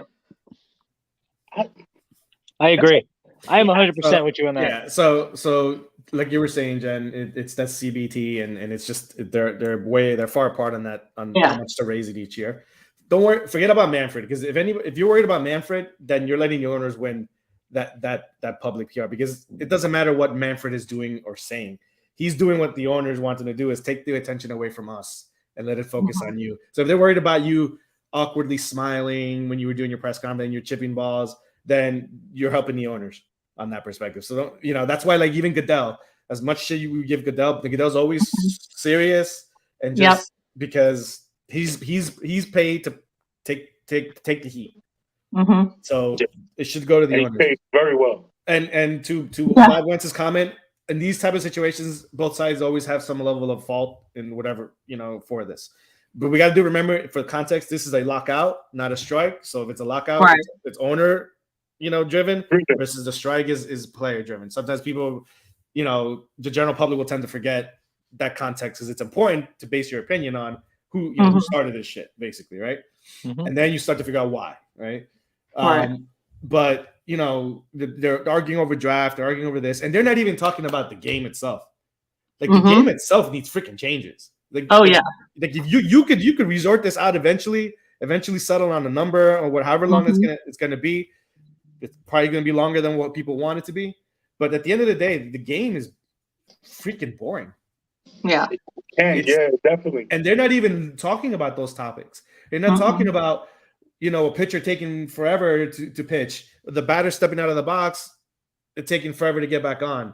I agree. I am 100% with you on that. Yeah. So like you were saying, Jen, it's that CBT, and it's just they're far apart on that, on how much to raise it each year. Don't worry, forget about Manfred, because if you're worried about Manfred, then you're letting the owners win that public PR, because it doesn't matter what Manfred is doing or saying. He's doing what the owners want him to do, is take the attention away from us and let it focus on you. So if they're worried about you awkwardly smiling when you were doing your press conference and you're chipping balls, then you're helping the owners on that perspective. So that's why, like, even Goodell, as much shit you give Goodell, Goodell's always serious, and just because he's paid to take the heat. Mm-hmm. So it should go to the owners. He paid very well. And to Bob Wentz's comment, in these type of situations, both sides always have some level of fault in whatever, for this. But we got to remember, for context, this is a lockout, not a strike. So if it's a lockout, it's owner, driven, versus the strike is player driven. Sometimes people, the general public will tend to forget that context, because it's important to base your opinion on who started this shit, basically, right? Mm-hmm. And then you start to figure out why, right? But they're arguing over draft, they're arguing over this, and they're not even talking about the game itself. Like, the game itself needs freaking changes. Like, like if you could resort this out eventually settle on a number, or however long it's gonna be. It's probably gonna be longer than what people want it to be. But at the end of the day, the game is freaking boring. Yeah. Yeah, definitely. And they're not even talking about those topics. They're not talking about, a pitcher taking forever to pitch, the batter stepping out of the box, it taking forever to get back on,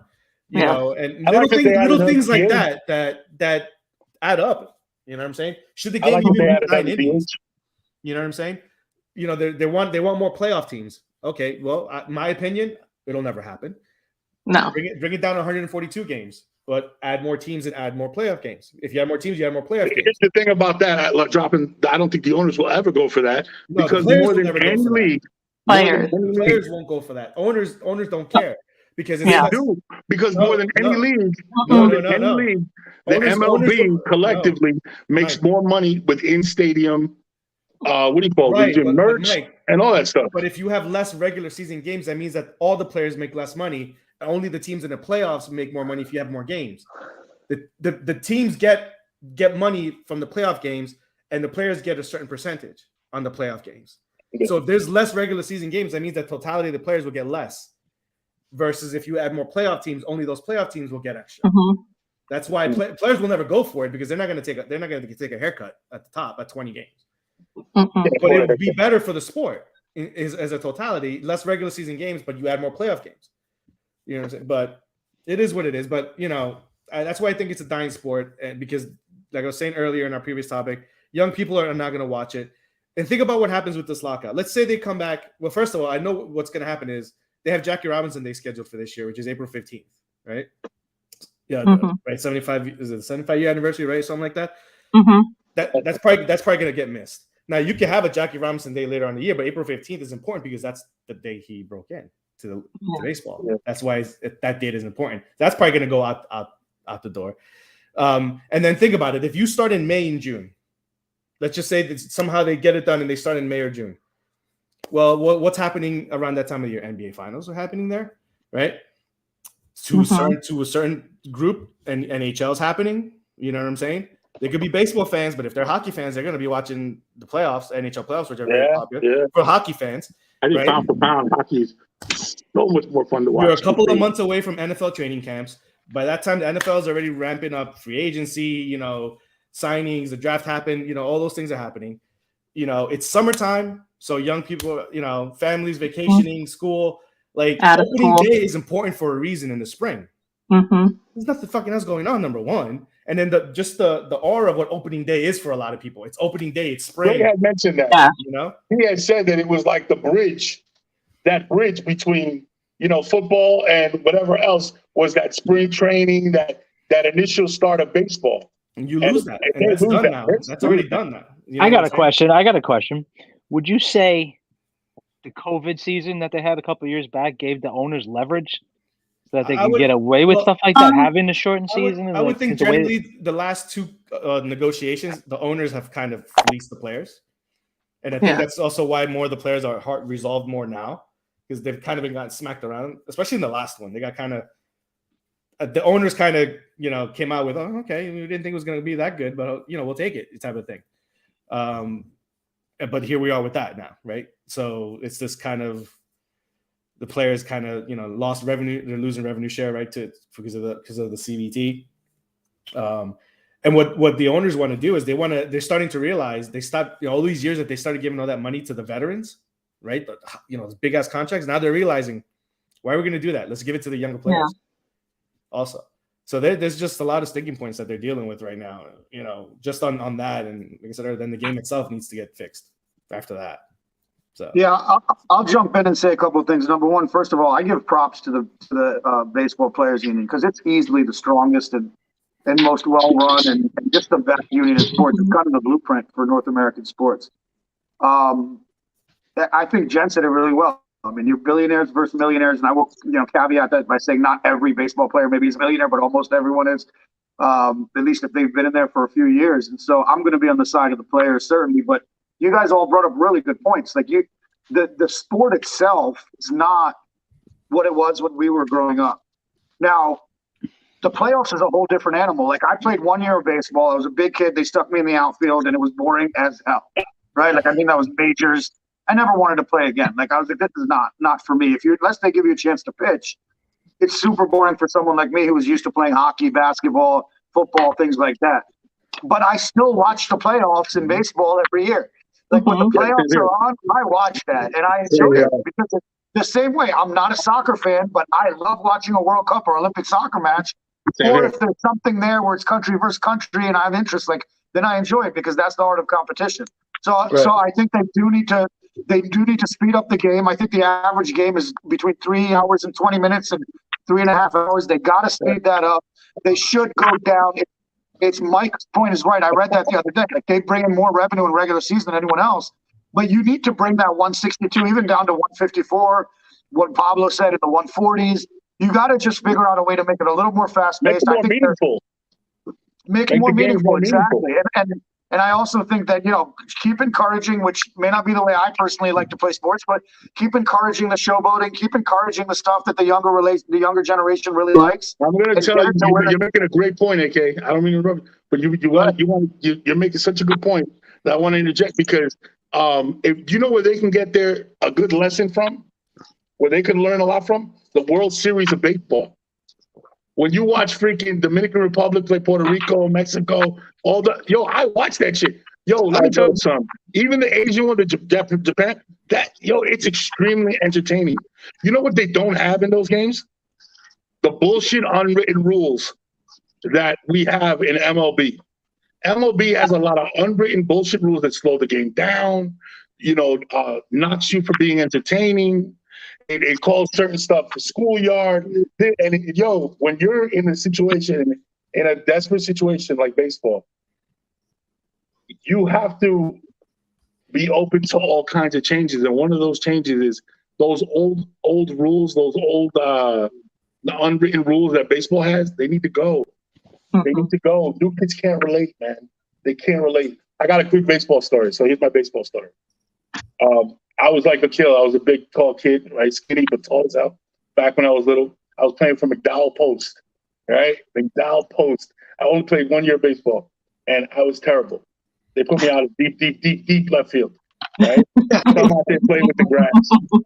and little things like that add up. You know what I'm saying? Should the game even be 9 innings? You know what I'm saying? They want more playoff teams. Okay, well, my opinion, it'll never happen. No. Bring it down to 142 games, but add more teams and add more playoff games. If you have more teams, you have more playoff games. Here's the thing about that, I don't think the owners will ever go for that, because more than any league, players won't go for that. Owners don't care, because they do, because more than any league, the MLB collectively makes more money with in-stadium. What do you call it? Merch and all that stuff. But if you have less regular season games, that means that all the players make less money. Only the teams in the playoffs make more money if you have more games. The teams get money from the playoff games, and the players get a certain percentage on the playoff games. So if there's less regular season games, that means the totality of the players will get less. Versus if you add more playoff teams, only those playoff teams will get extra. That's why players will never go for it, because they're not going to take a haircut at the top at 20 games. But it would be better for the sport as a totality, less regular season games, but you add more playoff games. You know what I'm saying? But it is what it is. But that's why I think it's a dying sport, and because, like I was saying earlier in our previous topic, young people are not going to watch it. And think about what happens with this lockout. Let's say they come back. Well, first of all, I know what's going to happen is they have Jackie Robinson Day scheduled for this year, which is April 15th, right? Yeah, right. 75 is it the 75-year anniversary, right? Something like that. That's probably going to get missed. Now, you can have a Jackie Robinson Day later on in the year, but April 15th is important because that's the day he broke in to baseball. That's why that date is important. That's probably going to go out the door. And then think about it. If you start in May and June, let's just say that somehow they get it done and they start in May or June. Well, what's happening around that time of year? NBA Finals are happening there, right? To a certain group, and NHL is happening. You know what I'm saying? They could be baseball fans, but if they're hockey fans, they're going to be watching the playoffs, NHL playoffs, which are very popular for hockey fans. I think pound for pound, hockey is so much more fun to watch. We're a couple of months away from NFL training camps. By that time, the NFL is already ramping up free agency, signings, the draft happened, all those things are happening. It's summertime, so young people, families vacationing, school, opening day is important for a reason in the spring. There's nothing fucking else going on, number one. And then the aura of what opening day is for a lot of people. It's opening day, it's spring. Ray had mentioned that. Yeah. He had said that it was like the bridge, that bridge between, football and whatever else was that spring training, that initial start of baseball. And you lose that. And that's done now. That's already done now. I got a question. Would you say the COVID season that they had a couple of years back gave the owners leverage so that they can get away with stuff like that, having the shortened season? I would think generally the last two negotiations, the owners have kind of fleeced the players. And I think that's also why more of the players are resolved more now, because they've kind of been gotten smacked around, especially in the last one. They got kind of the owners kind of, came out with, oh, okay, we didn't think it was going to be that good, but, we'll take it type of thing. But here we are with that now, right? So it's this kind of, the players kind of, lost revenue. They're losing revenue share, right, because of the CBT. And what the owners want to do is they're starting to realize they stopped, all these years that they started giving all that money to the veterans, right? But, those big ass contracts. Now they're realizing, why are we going to do that? Let's give it to the younger players also. So there's just a lot of sticking points that they're dealing with right now, just on that. And like I said, then the game itself needs to get fixed after that. So I'll jump in and say a couple of things. Number one, first of all, I give props to the baseball players union, because it's easily the strongest and most well run and just the best union in sports. It's kind of the blueprint for North American sports. I think Jen said it really well. I mean, you're billionaires versus millionaires, and I will, caveat that by saying not every baseball player maybe is a millionaire, but almost everyone is, at least if they've been in there for a few years. And so I'm going to be on the side of the players, certainly. But you guys all brought up really good points. Like the sport itself is not what it was when we were growing up. Now, the playoffs is a whole different animal. Like, I played 1 year of baseball. I was a big kid. They stuck me in the outfield, and it was boring as hell, right? Like, I think that was majors. I never wanted to play again. Like, I was like, this is not for me. Unless they give you a chance to pitch, it's super boring for someone like me who was used to playing hockey, basketball, football, things like that. But I still watch the playoffs in baseball every year. Like when the playoffs are on, I watch that and I enjoy it because it's the same way. I'm not a soccer fan, but I love watching a World Cup or Olympic soccer match. Or if there's something there where it's country versus country and I have interest, like then I enjoy it because that's the art of competition. So I think they do need to speed up the game. I think the average game is between 3 hours and 20 minutes and 3.5 hours. They got to speed that up. They should go down. It's Mike's point is right. I read that the other day. Like they bring in more revenue in regular season than anyone else, but you need to bring that 162 even down to 154. What Pablo said in the 140s. You got to just figure out a way to make it a little more fast-paced. Make it more meaningful. Make it more meaningful, exactly. And I also think that, keep encouraging, which may not be the way I personally like to play sports, but keep encouraging the showboating, keep encouraging the stuff that the younger generation really likes. I'm going to tell you, you're making a great point, AK. I don't mean to interrupt, but you're making such a good point that I want to interject because if you know where they can get a good lesson from, where they can learn a lot from, the World Series of Baseball. When you watch freaking Dominican Republic play Puerto Rico, Mexico, I watch that shit. Let me tell you something. Even the Asian one, the Japan, it's extremely entertaining. You know what they don't have in those games? The bullshit unwritten rules that we have in MLB. MLB has a lot of unwritten bullshit rules that slow the game down, knocks you for being entertaining. It calls certain stuff for schoolyard. And when you're in a situation, in a desperate situation like baseball, you have to be open to all kinds of changes. And one of those changes is those old rules, those old the unwritten rules that baseball has, they need to go. They need to go. New kids can't relate, man. They can't relate. I got a quick baseball story. So here's my baseball story. I was like a killer. I was a big, tall kid, right? Skinny, but tall as hell. Back when I was little, I was playing for McDowell Post, right? McDowell Post. I only played 1 year of baseball, and I was terrible. They put me out of deep left field, right? Come out there playing with the grass.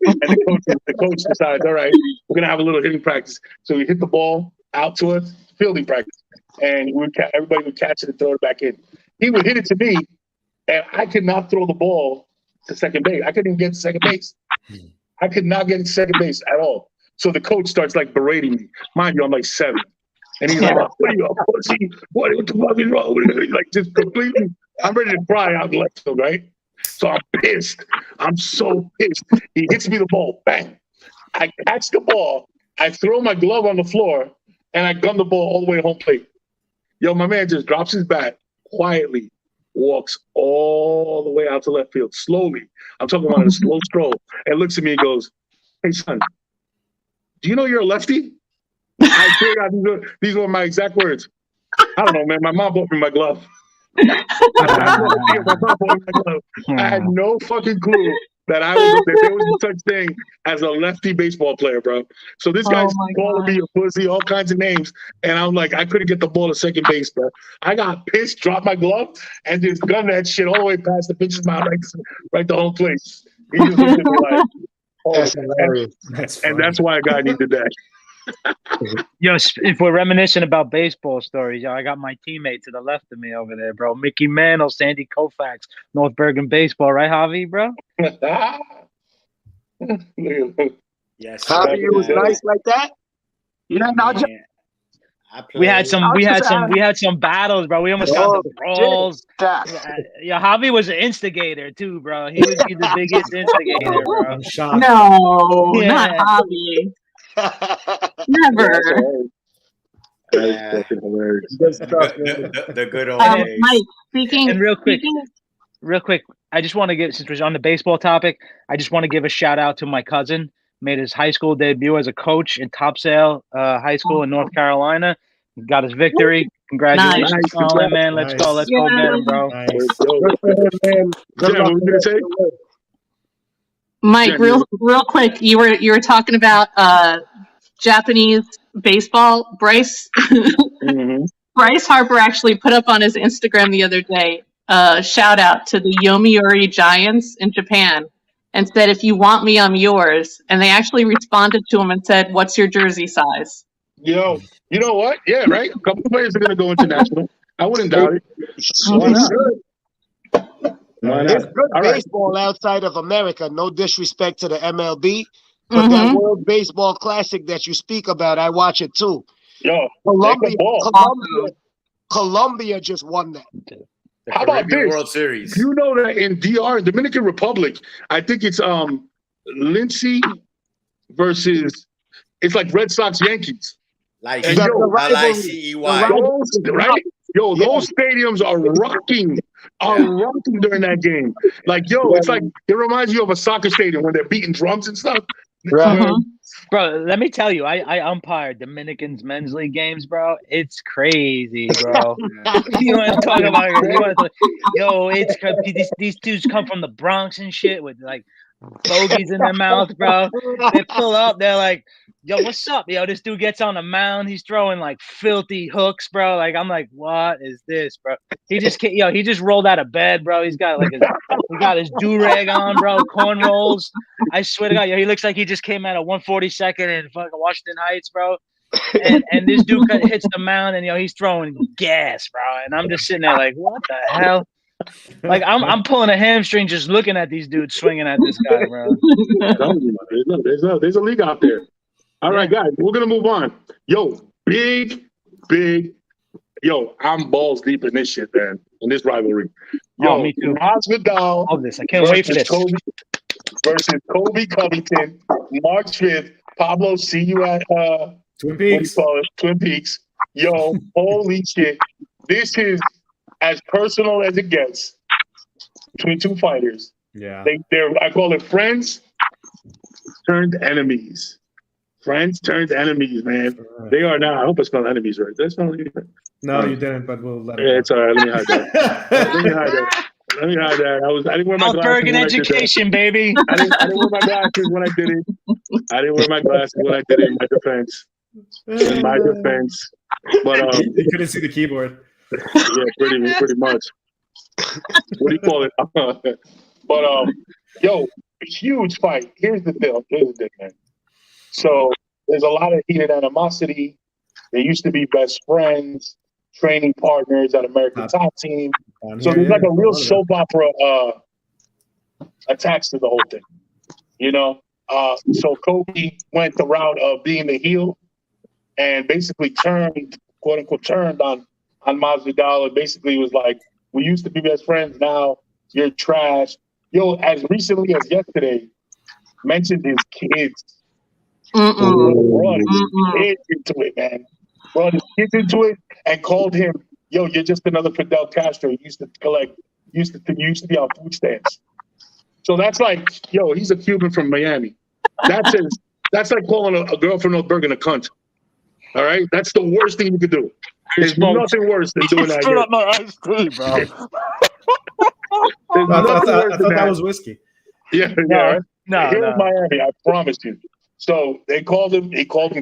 And the coach decides, all right, we're going to have a little hitting practice. So we hit the ball out to us, fielding practice. And everybody would catch it and throw it back in. He would hit it to me, and I could not throw the ball to second base. I couldn't even get to second base. I could not get to second base at all. So the coach starts berating me. Mind you, I'm 7. And he's like, what are you, pussy? What the fuck is wrong with you? Just completely, I'm ready to cry out the left field, right? So I'm pissed. I'm so pissed. He hits me the ball. Bang. I catch the ball. I throw my glove on the floor, and I gun the ball all the way to home plate. My man just drops his bat quietly, walks all the way out to left field slowly. I'm talking about a slow stroll, and looks at me and goes, "Hey son, do you know you're a lefty?" I swear God, these were my exact words. I don't know, man. My mom bought me my glove. I had no fucking clue that there was such thing as a lefty baseball player, bro. So this guy's calling me a pussy, all kinds of names, and I'm like, I couldn't get the ball to second base, bro. I got pissed, dropped my glove, and just gunned that shit all the way past the pitcher's mouth, right to home plate. He just looked at me like, that's hilarious. And that's why a guy needed that. If we're reminiscing about baseball stories, I got my teammate to the left of me over there, bro. Mickey Mantle, Sandy Koufax, North Bergen baseball, right, Javi, bro? Yes, Javi was nice like that. Yeah, now we had some battles, bro. We almost got the brawls. Javi was an instigator too, bro. He was the biggest instigator, bro. I'm shocked. No, not Javi. Never. That's fucking hilarious. The good old days. Mike, speaking. And real quick, I just want to give, since we're on the baseball topic, I just want to give a shout out to my cousin. Made his high school debut as a coach in Topsail High School in North Carolina. Got his victory. Congratulations, Colin, man. Let's go. Let's go get him, bro. Nice. Mike, real quick, you were talking about Japanese baseball. Bryce Harper actually put up on his Instagram the other day shout out to the Yomiuri Giants in Japan. and said, "If you want me, I'm yours." And they actually responded to him and said, "What's your jersey size?" Yo, you know what? Yeah, right. A couple of players are going to go international. I wouldn't doubt it. Why not? Why There's not? good All right. baseball outside of America. No disrespect to the MLB, but that World Baseball Classic that you speak about, I watch it too. Yo, Colombia, ball. Colombia just won that. The How about Caribbean this? World Series. You know that in DR, Dominican Republic, I think it's Lindsay versus, it's like Red Sox Yankees. Like And yo, Licey. those, right? Yo, those stadiums are rocking, rocking during that game. Like, yo, it's like, it reminds you of a soccer stadium when they're beating drums and stuff. Right. Bro, let me tell you, I umpired Dominicans men's league games, bro. It's crazy, bro. You want to talk about? Yo, it's these dudes come from the Bronx and shit with like bogeys in their mouth, bro. They pull up, they're like, "Yo, what's up?" Yo, this dude gets on the mound, he's throwing like filthy hooks, bro. Like I'm like, what is this, bro? He just rolled out of bed, bro. He got his do-rag on, bro, cornrows. I swear to God, yo, he looks like he just came out of 142nd in fucking Washington Heights, bro. And this dude hits the mound, and he's throwing gas, bro. And I'm just sitting there like, what the hell? Like I'm pulling a hamstring just looking at these dudes swinging at this guy, bro. There's a league out there. All right, guys, we're gonna move on. Yo, big. Yo, I'm balls deep in this shit, man. In this rivalry. Yo, me too. Masvidal. Love this. I can't wait for this. Versus Kobe Covington, March 5th. Pablo, see you at Twin Peaks. Twin Peaks. Yo, holy shit. This is as personal as it gets between two fighters. Yeah. I call it friends turned enemies. Friends turned enemies, man. They are now. I hope I spelled enemies right. Did I spell enemies right? No, you didn't, but we'll let it Yeah, go. it's all right. Let me hide that. Let me hide that. I didn't wear my glasses. Outbergen education, baby. I didn't wear my glasses when I did it. I didn't wear my glasses when I did it. In my defense. But you couldn't see the keyboard. Yeah, pretty much. What do you call it? But yo, huge fight. Here's the deal, man. So there's a lot of heated animosity. They used to be best friends, training partners at American Top Team. So there's like a real soap opera attached to the whole thing. So Kobe went the route of being the heel and basically turned, quote unquote, turned on Masvidal and basically was like, we used to be best friends, now you're trash. Yo, as recently as yesterday, mentioned his kids. Brought his kids into it, man. Brought his kids into it and called him, yo, you're just another Fidel Castro. He used to be on food stamps. So that's like, yo, he's a Cuban from Miami. That's like calling a girl from North Bergen a cunt. All right? That's the worst thing you could do. There's nothing worse than doing that. Screwed up my iced tea, bro. I thought that was whiskey. Yeah, right? No. In Miami, I promise you. So he called him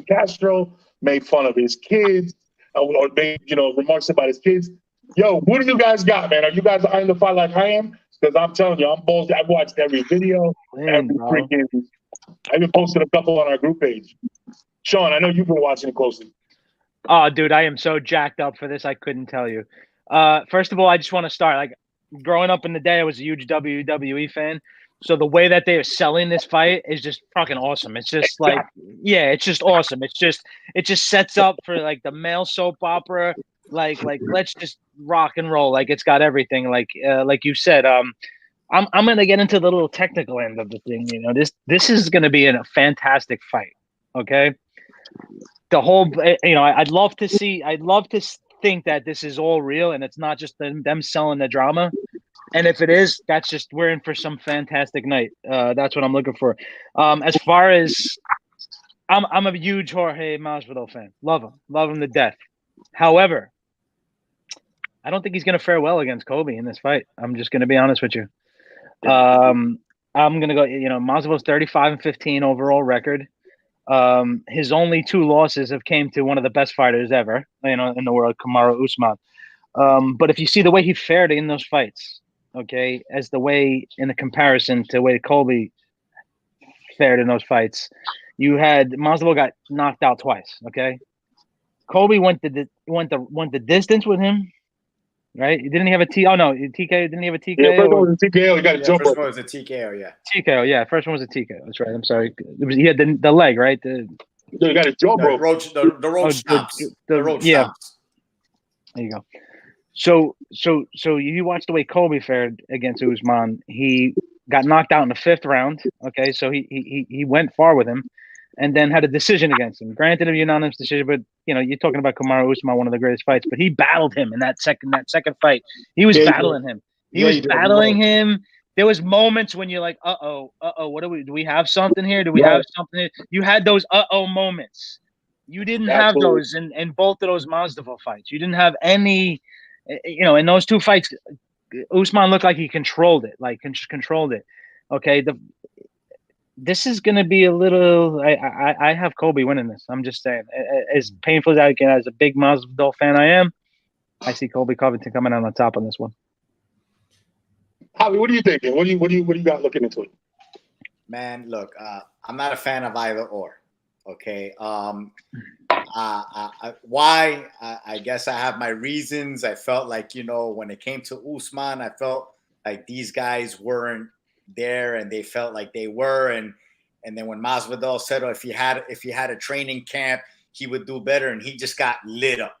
Castro, made fun of his kids, or made, remarks about his kids. Yo, what do you guys got, man? Are you guys eyeing the fight like I am? Because I'm telling you, I'm balls. I've watched every video, I even posted a couple on our group page. Sean, I know you've been watching it closely. Oh, dude, I am so jacked up for this. I couldn't tell you. First of all, I just want to start. Like, growing up in the day, I was a huge WWE fan. So the way that they are selling this fight is just fucking awesome. It's just like, yeah, it's just awesome. It just sets up for like the male soap opera. Like let's just rock and roll. Like it's got everything. Like you said, I'm gonna get into the little technical end of the thing. This is gonna be a fantastic fight. Okay. The whole, I'd love to think that this is all real and it's not just them selling the drama. And if it is, we're in for some fantastic night. That's what I'm looking for. As far as I'm a huge Jorge Masvidal fan. Love him to death. However, I don't think he's going to fare well against Kobe in this fight. I'm just going to be honest with you. I'm going to go, Masvidal's 35-15 overall record. His only 2 losses have came to one of the best fighters ever, in the world, Kamaru Usman. But if you see the way he fared in those fights, okay, as the way in the comparison to the way Colby fared in those fights. You had Masvidal got knocked out twice. Okay, Colby went the distance with him. Right? Didn't he have a T? Oh no, TK. Didn't he have a TKO? Yeah, first one was a TKO. He got a jump First up. one was a TKO. Yeah. TKO. Yeah, first one was a TKO. That's right. I'm sorry. He had the leg, right? He got his jaw broke. The road stops. The road stops. There you go. So you watch the way Colby fared against Usman. He got knocked out in the 5th round. Okay, so he went far with him, and then had a decision against him. Granted, a unanimous decision, but you're talking about Kamaru Usman, one of the greatest fights. But he battled him in that second fight. He was battling him. He was battling him. There was moments when you're like, what do we have something here? Do we have something here? You had those moments. You didn't have those in both of those Masvidal fights. You didn't have any, in those 2 fights, Usman looked like he controlled it, Okay, this is going to be a little. I have Colby winning this. I'm just saying, as painful as I can, as a big Masvidal fan I am, I see Colby Covington coming out on top on this one. Javi, what are you thinking? What do you got looking into it? Man, look, I'm not a fan of either or. Okay, why? I guess I have my reasons. I felt like when it came to Usman, I felt like these guys weren't there, and they felt like they were, and then when Masvidal said, if he had a training camp, he would do better, and he just got lit up.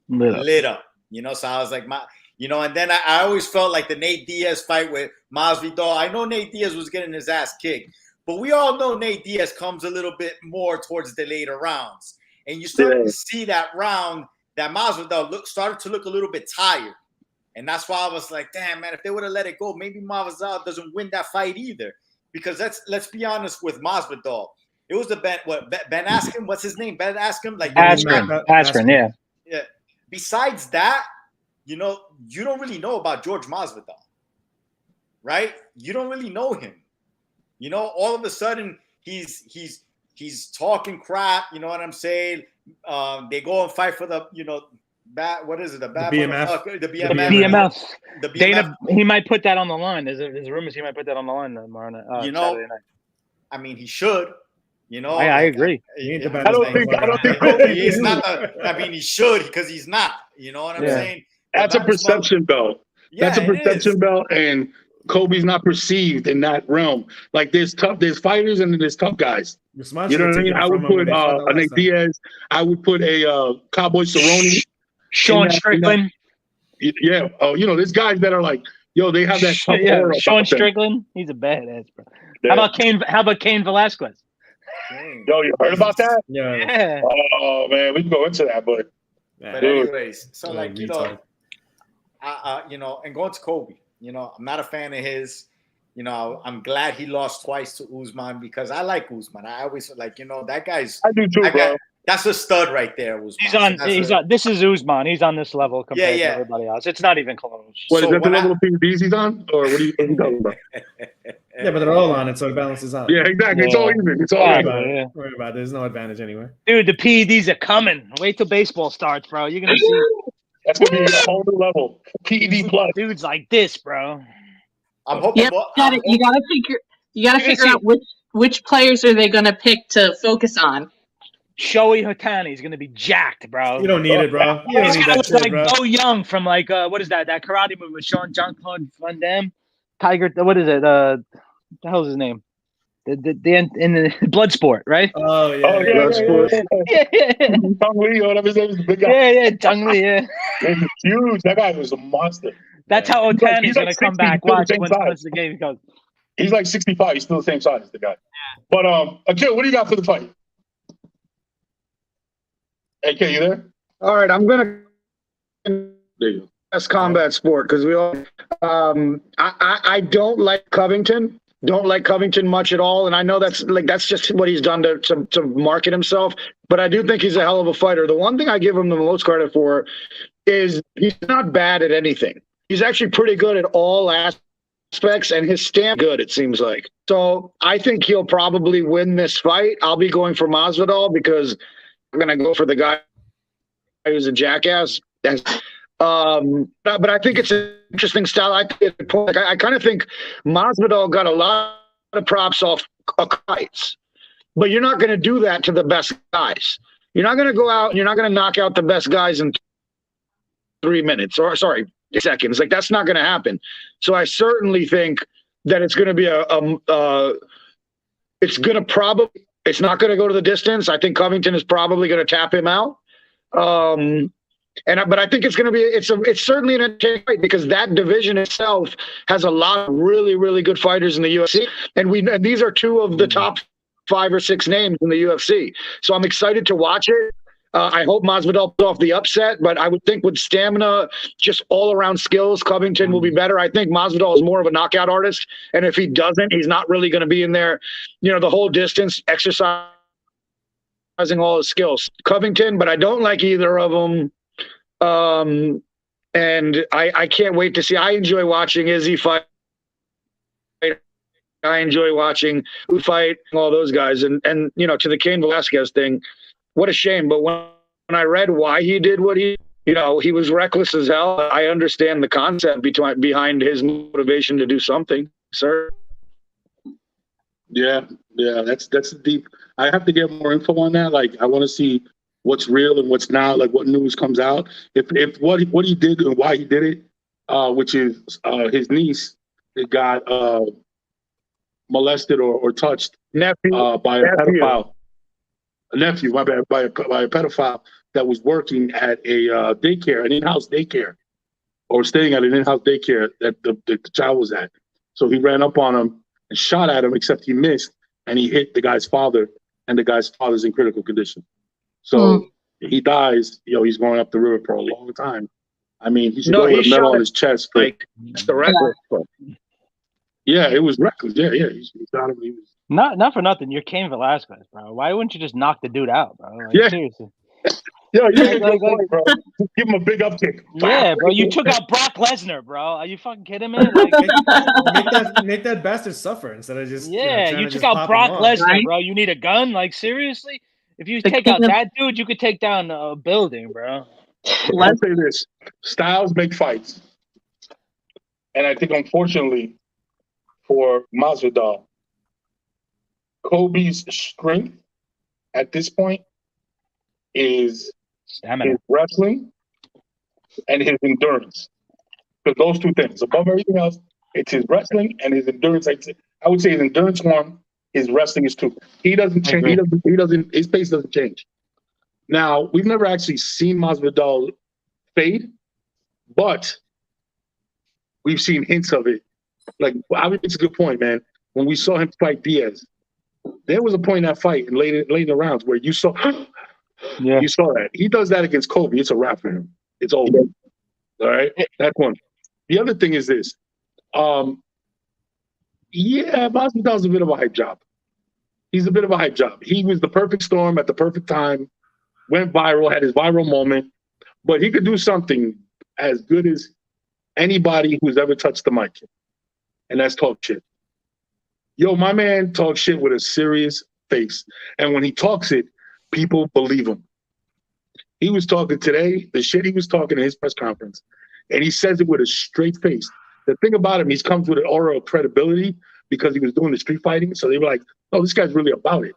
So I was like, and then I always felt like the Nate Diaz fight with Masvidal. I know Nate Diaz was getting his ass kicked, but we all know Nate Diaz comes a little bit more towards the later rounds, and you started to see that round that Masvidal started to look a little bit tired. And that's why I was like, damn, man, if they would have let it go, maybe Masvidal doesn't win that fight either. Because let's be honest with Masvidal. It was Ben Askren. What's his name? Ben Askren? Askren, yeah. Yeah. Besides that, you don't really know about George Masvidal. Right? You don't really know him. All of a sudden he's talking crap, you know what I'm saying? They go and fight for the, what is it? The BMF. The BMF. The BMF. Dana, he might put that on the line. There's rumors he might put that on the line tomorrow night. Saturday night. I mean, he should. I agree. I don't think he's not. I mean, he should because he's not. You know what I'm saying? That's a perception belt. That's a perception belt, and Kobe's not perceived in that realm. Like there's fighters and then there's tough guys. You know what I mean? I would put a Nate Diaz. I would put a Cowboy Cerrone. Sean Strickland. Yeah. Oh, there's guys that are like, they have that tough aura. Sean Strickland, he's a badass, bro. Yeah. How about Cain Velasquez? Yo, you heard about that? Yeah. Oh man, we can go into that, but anyways, so and going to Kobe, I'm not a fan of his. I'm glad he lost twice to Usman because I like Usman. I always like, that guy's. I do too, bro. That's a stud right there, Usman. He's on. This is Usman. He's on this level compared to everybody else. It's not even close. What is that the level of PBs he's on, or what are you talking about? Yeah, but they're all on it, so it balances out. Yeah, exactly. It's all even. It's all even. Worry about it. There's no advantage anywhere. Dude, the PEDs are coming. Wait till baseball starts, bro. You're gonna see. That's gonna be a whole new level. PED plus. Dudes like this, bro. I'm hoping. Yep, you gotta figure out which players are they gonna pick to focus on. Shohei Ohtani is gonna be jacked, bro. You don't need it, bro. You don't need that shit, bro. Bo Young from what is that karate movie with Jean-Claude Van Damme? Tiger, what is it? The hell's his name? In the Bloodsport, right? Oh yeah. Bloodsport. Tung Lee, whatever his name is, the big guy. Yeah, Tung Lee, yeah. He's huge. That guy was a monster. That's how Ohtani's gonna come back. Watch once the game goes. He's like 65. He's still the same size as the guy. But Akil, what do you got for the fight? AK, you there? All right, I'm gonna go. Best combat sport because we all. I don't like Covington. Don't like Covington much at all, and I know that's just what he's done to market himself. But I do think he's a hell of a fighter. The one thing I give him the most credit for is he's not bad at anything. He's actually pretty good at all aspects, and his stand good. It seems like. So I think he'll probably win this fight. I'll be going for Masvidal because I'm going to go for the guy who's a jackass. But I think it's an interesting style. I kind of think Masvidal got a lot of props off kites, but you're not going to do that to the best guys. You're not going to go out and you're not going to knock out the best guys in 3 minutes or seconds. Like that's not going to happen. So I certainly think that it's going to be it's not going to go to the distance. I think Covington is probably going to tap him out. But I think it's going to be it's certainly an entertaining fight because that division itself has a lot of really, really good fighters in the UFC, and these are two of the top 5 or 6 names in the UFC. So I'm excited to watch it. I hope Masvidal pulls off the upset, but I would think with stamina, just all around skills, Covington will be better. I think Masvidal is more of a knockout artist, and if he doesn't, he's not really going to be in there, the whole distance, exercising all his skills. Covington, but I don't like either of them. And I can't wait to see. I enjoy watching Izzy fight. I enjoy watching who fight all those guys, and to the Cain Velasquez thing. What a shame. But when I read why he did what he was reckless as hell. I understand the concept behind his motivation to do something, sir. Yeah, that's deep. I have to get more info on that. Like, I want to see what's real and what's not. Like, what news comes out. If what he did and why he did it, which is his niece, got molested or touched by a pedophile. A nephew, my bad, by a pedophile that was working at a daycare, an in-house daycare, or staying at an in-house daycare that the child was at. So he ran up on him and shot at him, except he missed, and he hit the guy's father, and the guy's father's in critical condition. So he dies. He's going up the river for a long time. I mean, he should go with a medal on his chest. Like, the reckless. Yeah, it was reckless. Yeah. He shot him. He was. Not for nothing. You're Cain Velasquez, bro. Why wouldn't you just knock the dude out, bro? Seriously. Yo, you make a good point, bro. Give him a big upkick. Yeah, bro. You took out Brock Lesnar, bro. Are you fucking kidding me? Make that bastard suffer instead of just. You took out Brock Lesnar, right? Bro. You need a gun? Like, seriously? If you take out that dude, you could take down a building, bro. Let's say this: styles make fights, and I think unfortunately for Masvidal, Kobe's strength at this point is his wrestling and his endurance. Because those two things, above everything else, it's his wrestling and his endurance. I would say his endurance 1, his wrestling is 2. He doesn't change. He doesn't. His pace doesn't change. Now, we've never actually seen Masvidal fade, but we've seen hints of it. Like, I mean, it's a good point, man. When we saw him fight Diaz, there was a point in that fight in late in the rounds where you saw that. He does that against Kobe. It's a wrap for him. It's over. All right? That's one. The other thing is this. Masvidal's a bit of a hype job. He's a bit of a hype job. He was the perfect storm at the perfect time, went viral, had his viral moment, but he could do something as good as anybody who's ever touched the mic, and that's talk shit. Yo, my man talks shit with a serious face. And when he talks it, people believe him. He was talking today, the shit he was talking in his press conference, and he says it with a straight face. The thing about him, he comes with an aura of credibility because he was doing the street fighting. So they were like, oh, this guy's really about it.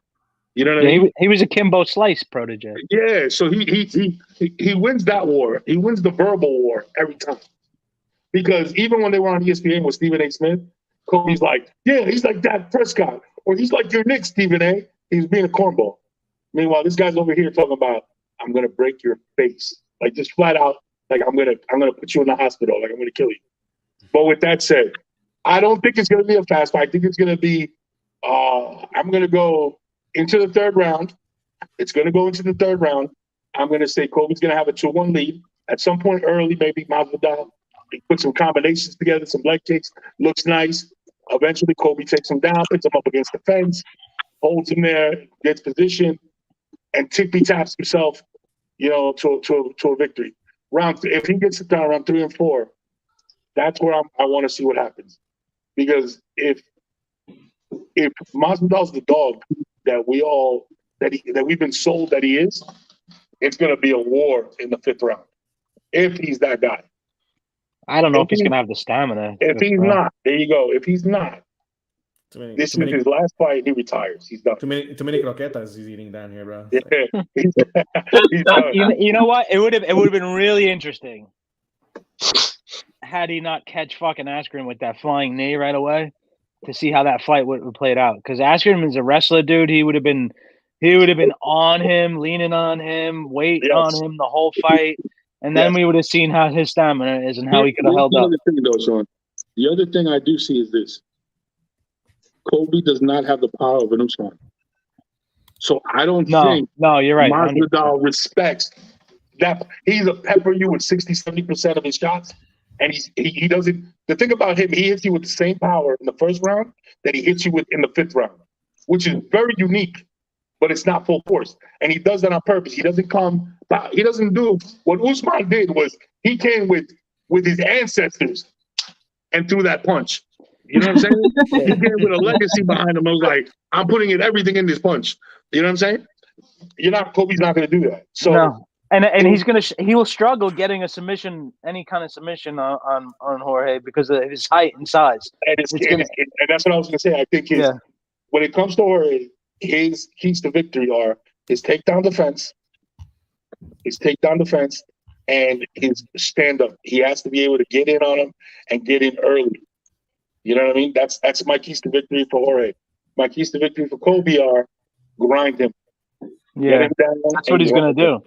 You know what I mean? He was a Kimbo Slice protege. Yeah, so he wins that war. He wins the verbal war every time. Because even when they were on ESPN with Stephen A. Smith, Kobe's like, yeah, he's like Dak Prescott, or he's like your Knicks, Stephen A. He's being a cornball. Meanwhile, this guy's over here talking about, I'm gonna break your face, like just flat out, like I'm gonna put you in the hospital, like I'm gonna kill you. But with that said, I don't think it's gonna be a fast fight. I think it's gonna be, I'm gonna go into the 3rd round. It's gonna go into the 3rd round. I'm gonna say Kobe's gonna have a 2-1 lead at some point early, maybe Masvidal. He put some combinations together, some leg kicks, looks nice. Eventually, Kobe takes him down, puts him up against the fence, holds him there, gets position, and tippy-taps himself, to a victory. If he gets it down around 3 and 4, that's where I want to see what happens. Because if Masvidal's the dog that we've been sold that he is, it's going to be a war in the 5th round. If he's that guy. I don't know if he's going to have the stamina. If he's not, there you go. If he's not, this is his last fight. He retires. He's done. Too many croquetas he's eating down here, bro. Yeah, he's done. You know what? It would have been really interesting had he not catch fucking Askren with that flying knee right away to see how that fight would have played out. Because Askren is a wrestler, dude. He would have been on him, leaning on him, waiting on him the whole fight. And then we would have seen how his stamina is and how he could have held up. The other thing I do see is this. Kobe does not have the power of an Usman. So I don't think you're right. Masvidal respects that. He's a pepper you with 60-70% of his shots. And he doesn't. The thing about him, he hits you with the same power in the first round that he hits you with in the fifth round, which is very unique, but it's not full force. And he does that on purpose. He doesn't do what Usman did was he came with his ancestors and threw that punch. You know what I'm saying? He came with a legacy behind him. I was like, I'm putting everything in this punch. You know what I'm saying? Kobe's not going to do that. So. No. And he will struggle getting a submission, any kind of submission on Jorge because of his height and size. And that's what I was going to say. I think when it comes to Jorge, his keys to victory are his takedown defense, and his stand-up. He has to be able to get in on him and get in early. You know what I mean? That's my keys to victory for Jorge. My keys to victory for Kobe are grind him. Yeah, that's what he's going to do.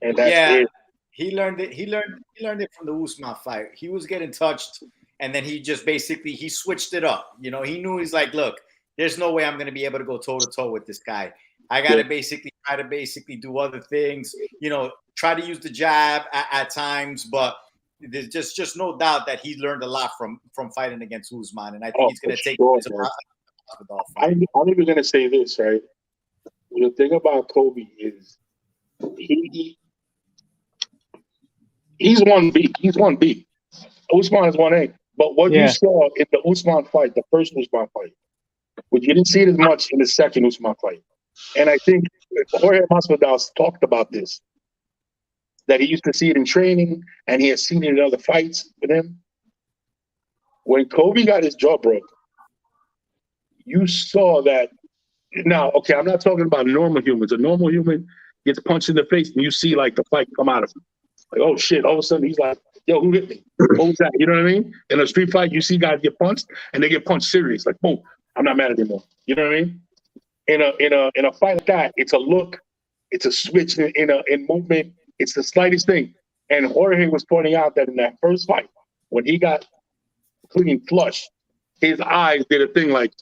And that's it. He learned it. He learned it from the Usman fight. He was getting touched, and then he just basically switched it up. You know, he knew he's like, look, there's no way I'm going to be able to go toe to toe with this guy. I got to try to do other things. You know, try to use the jab at times, but there's just no doubt that he learned a lot from fighting against Usman, and I think he's going to take it to Masvidal fight. I'm even going to say this, right? The thing about Kobe is he's 1B. He's 1B. Usman is 1A. But what you saw in the Usman fight, the first Usman fight, but you didn't see it as much in the second Usman fight. And I think Jorge Masvidal talked about this, that he used to see it in training and he has seen it in other fights with him. When Kobe got his jaw broke, you saw that. Now, okay, I'm not talking about normal humans. A normal human gets punched in the face and you see like the fight come out of him. Like, oh shit, all of a sudden he's like, yo, who hit me? What was that? You know what I mean? In a street fight, you see guys get punched and they get punched serious. Like, boom, I'm not mad anymore. You know what I mean? In a fight like that, it's a look, it's a switch in movement, it's the slightest thing. And Jorge was pointing out that in that first fight, when he got clean flush, his eyes did a thing like,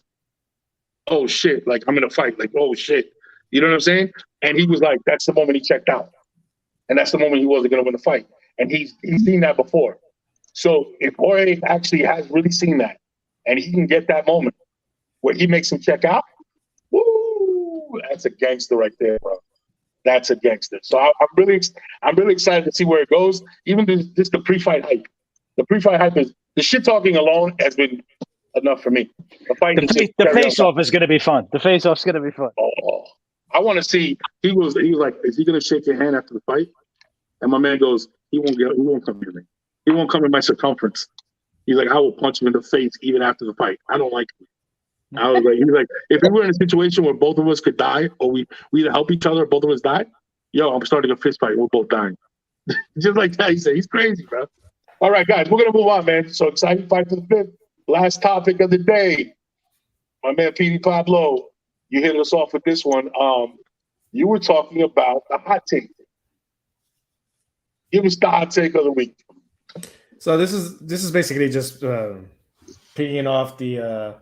oh shit, like I'm in a fight, like, oh shit. You know what I'm saying? And he was like, that's the moment he checked out. And that's the moment he wasn't going to win the fight. And he's seen that before. So if Jorge actually has really seen that, and he can get that moment where he makes him check out, woo, that's a gangster right there, bro. That's a gangster. So I'm really excited to see where it goes. Even just the pre-fight hype. The pre-fight hype is the shit talking alone has been enough for me. The face-off is going to be fun. The face-off's going to be fun. Oh, I want to see. He was like, is he going to shake your hand after the fight? And my man goes, he won't come near me. He won't come in my circumference. He's like, I will punch him in the face even after the fight. I don't like him. I was like, he's like, if we were in a situation where both of us could die, or we either help each other or both of us die, yo, I'm starting a fist fight. We're both dying. Just like that. He said, he's crazy, bro. All right, guys, we're gonna move on, man. So exciting fight for the fifth. Last topic of the day. My man P.D. Pablo, you hit us off with this one. You were talking about the hot take. Give us the hot take of the week. So this is basically just picking off the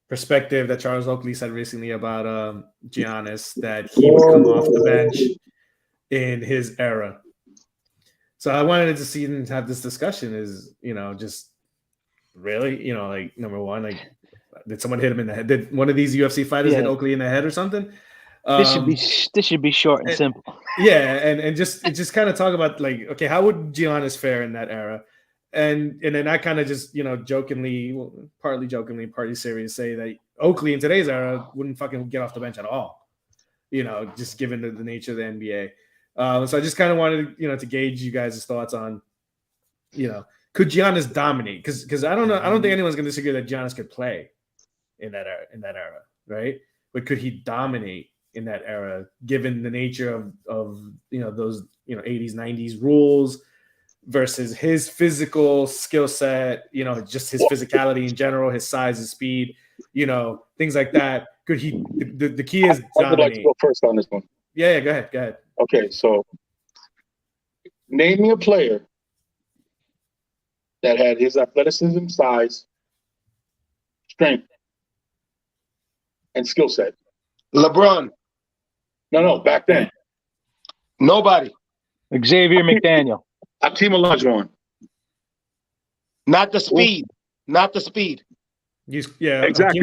perspective that Charles Oakley said recently about Giannis, that he would come off the bench in his era. So I wanted to see and have this discussion is, just really, like, number one, like, did someone hit him in the head? Did one of these UFC fighters hit Oakley in the head or something? This should be short and simple. Yeah, and just kind of talk about, like, okay, how would Giannis fare in that era? And then I kind of just, jokingly, partly jokingly, partly serious, say that Oakley in today's era wouldn't fucking get off the bench at all. Just given the nature of the NBA. So I just kind of wanted, to gauge you guys' thoughts on, could Giannis dominate? Because I don't know. I don't think anyone's going to disagree that Giannis could play in that era, right? But could he dominate in that era, given the nature of those 80s, 90s rules versus his physical skill set, just his physicality in general, his size, his speed, things like that. Could he? The key is dominate. I would like to go first on this one. Yeah, go ahead. Okay, so name me a player that had his athleticism, size, strength, and skill set. LeBron. No, back then. Nobody. Xavier McDaniel. Hakeem Olajuwon. Not the speed. Not the speed. Exactly.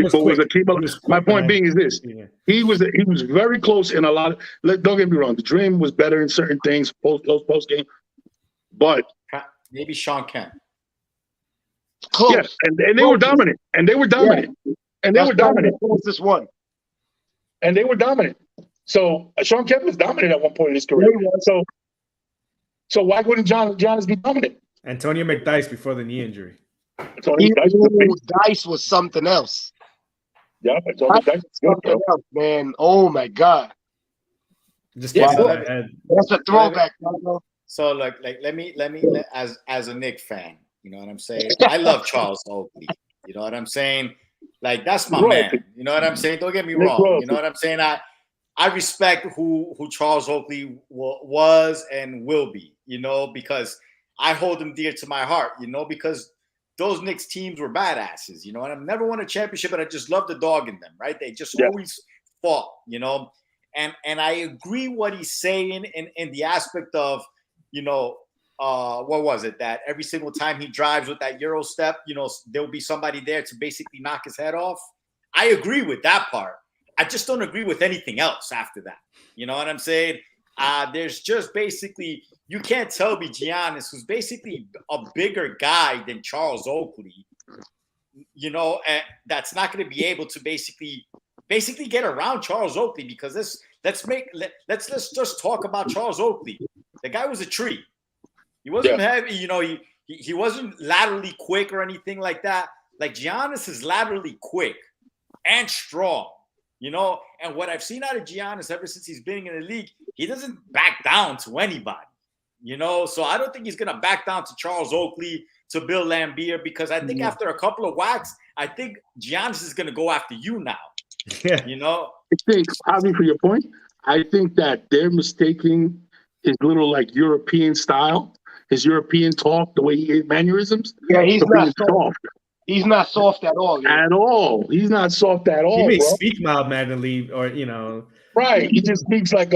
My point being is this: he was very close in a lot of. Don't get me wrong. The Dream was better in certain things post game, but maybe Sean Kemp. Close. Yes, and they were dominant. And they were dominant. Yeah. And they were dominant. This one. And they were dominant. So Sean Kemp was dominant at one point in his career. So why wouldn't Giannis be dominant? Antonio McDyess before the knee injury. Dice was something else. Yeah, Antonio Dice was something else, man. Oh my God. Just that's a throwback. So like let me as a Knicks fan, you know what I'm saying? I love Charles Oakley. You know what I'm saying? Like that's my man. You know what I'm saying? Don't get me wrong. You know what I'm saying? I respect who Charles Oakley was and will be, because I hold him dear to my heart, because those Knicks teams were badasses, and I've never won a championship, but I just love the dog in them, right? They just always fought, and I agree what he's saying in the aspect of, what was it? That every single time he drives with that Euro step, there'll be somebody there to basically knock his head off. I agree with that part. I just don't agree with anything else after that. You know what I'm saying? There's just basically, you can't tell me Giannis, who's basically a bigger guy than Charles Oakley, and that's not going to be able to basically get around Charles Oakley, because let's just talk about Charles Oakley. The guy was a tree. He wasn't heavy, he wasn't laterally quick or anything like that. Like Giannis is laterally quick and strong. And what I've seen out of Giannis ever since he's been in the league, he doesn't back down to anybody, So I don't think he's going to back down to Charles Oakley, to Bill Laimbeer, because I think after a couple of whacks, I think Giannis is going to go after you now. Yeah. I think, Javi, for your point, I think that they're mistaking his little European style, his European talk, the way he mannerisms. Yeah, he's not soft. He's not soft at all. At all. He's not soft at all. He may speak mild-manneredly, or Right. He just speaks like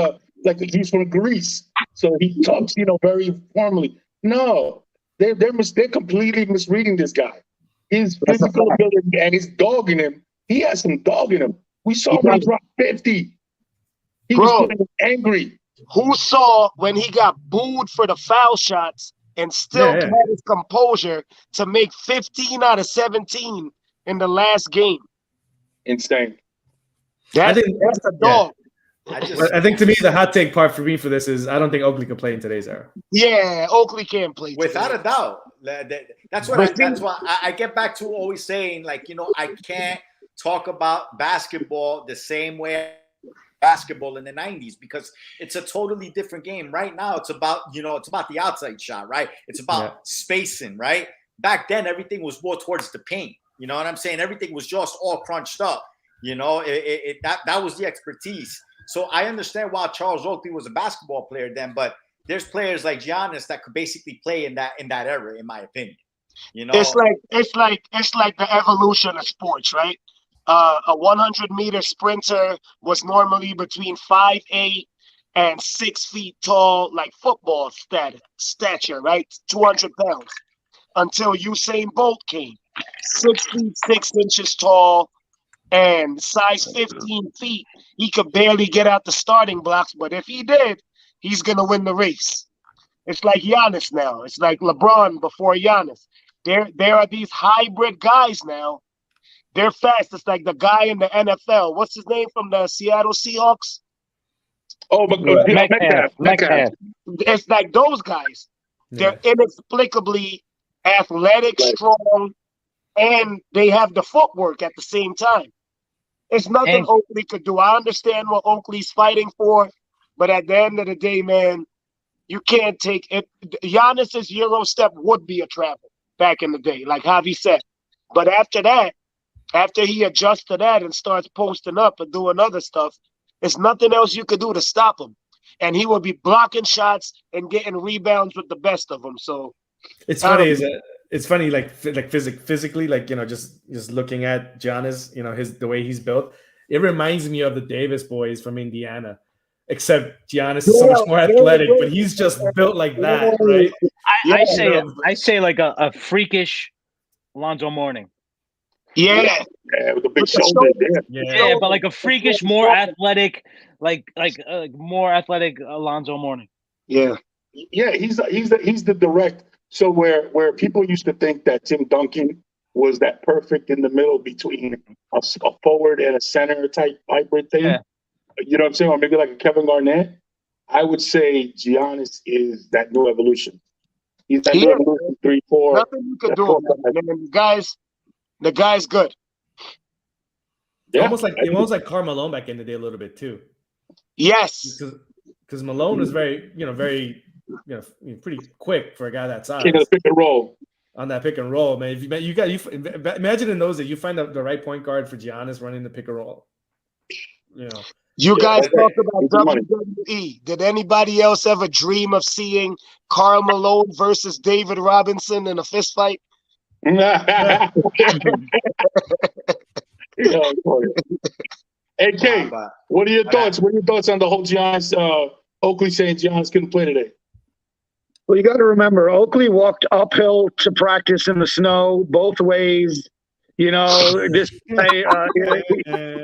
he's from Greece. So he talks, very formally. No, they're completely misreading this guy. His physical ability and his dog in him. He has some dog in him. We saw when he dropped 50. He was angry. Who saw when he got booed for the foul shots and still had his composure to make 15 out of 17 in the last game? Insane. That's a dog. I think to me, the hot take part for me for this is I don't think Oakley could play in today's era. Yeah, Oakley can't play without a doubt. That's why I get back to always saying, I can't talk about basketball the same way basketball in the 90s, because it's a totally different game. Right now, it's about the outside shot, right? It's about spacing, right? Back then, everything was more towards the paint. You know what I'm saying? Everything was just all crunched up. That was the expertise. So I understand why Charles Oakley was a basketball player then, but there's players like Giannis that could basically play in that era, in my opinion. It's like the evolution of sports, right? A 100-meter sprinter was normally between 5'8" and 6 feet tall, like football stature, right? 200 pounds. Until Usain Bolt came, 6 feet 6 inches tall, and size 15 feet. He could barely get out the starting blocks, but if he did, he's gonna win the race. It's like Giannis now. It's like LeBron before Giannis. There are these hybrid guys now. They're fast. It's like the guy in the NFL. What's his name from the Seattle Seahawks? Oh, but Metcalf. It's like those guys. They're inexplicably athletic, strong, and they have the footwork at the same time. It's nothing Oakley could do. I understand what Oakley's fighting for, but at the end of the day, man, you can't take it. Giannis's Euro step would be a travel back in the day, like Javi said. But after that, after he adjusts to that and starts posting up and doing other stuff, there's nothing else you could do to stop him. And he will be blocking shots and getting rebounds with the best of them. So it's funny, it's funny, like physically, like, you know, just looking at Giannis, you know, the way he's built, it reminds me of the Davis boys from Indiana, except Giannis is so much more athletic, but he's just built like that, right? I say like a freakish Alonzo Mourning. Yeah, with the big shoulders. Yeah, but like a freakish, more athletic, like more athletic Alonzo Mourning. Yeah, he's the direct. So where people used to think that Tim Duncan was that perfect in the middle between a forward and a center type hybrid thing. Yeah. You know what I'm saying? Or maybe like a Kevin Garnett. I would say Giannis is that new evolution. He's that new evolution 3-4. Nothing you could do. The guy's good. Yeah. Almost like Karl Malone back in the day a little bit too. Yes. Because Malone was very pretty quick for a guy that size. Pick and roll. On that pick and roll, man. If you imagine in those days, you find the right point guard for Giannis running the pick and roll. You know. You guys talk about WWE. Did anybody else ever dream of seeing Karl Malone versus David Robinson in a fist fight? Hey, Kate, what are your thoughts? What are your thoughts on the whole Giannis, Oakley saying Giannis couldn't play today? Well, you got to remember, Oakley walked uphill to practice in the snow both ways. You know, this guy, you know what I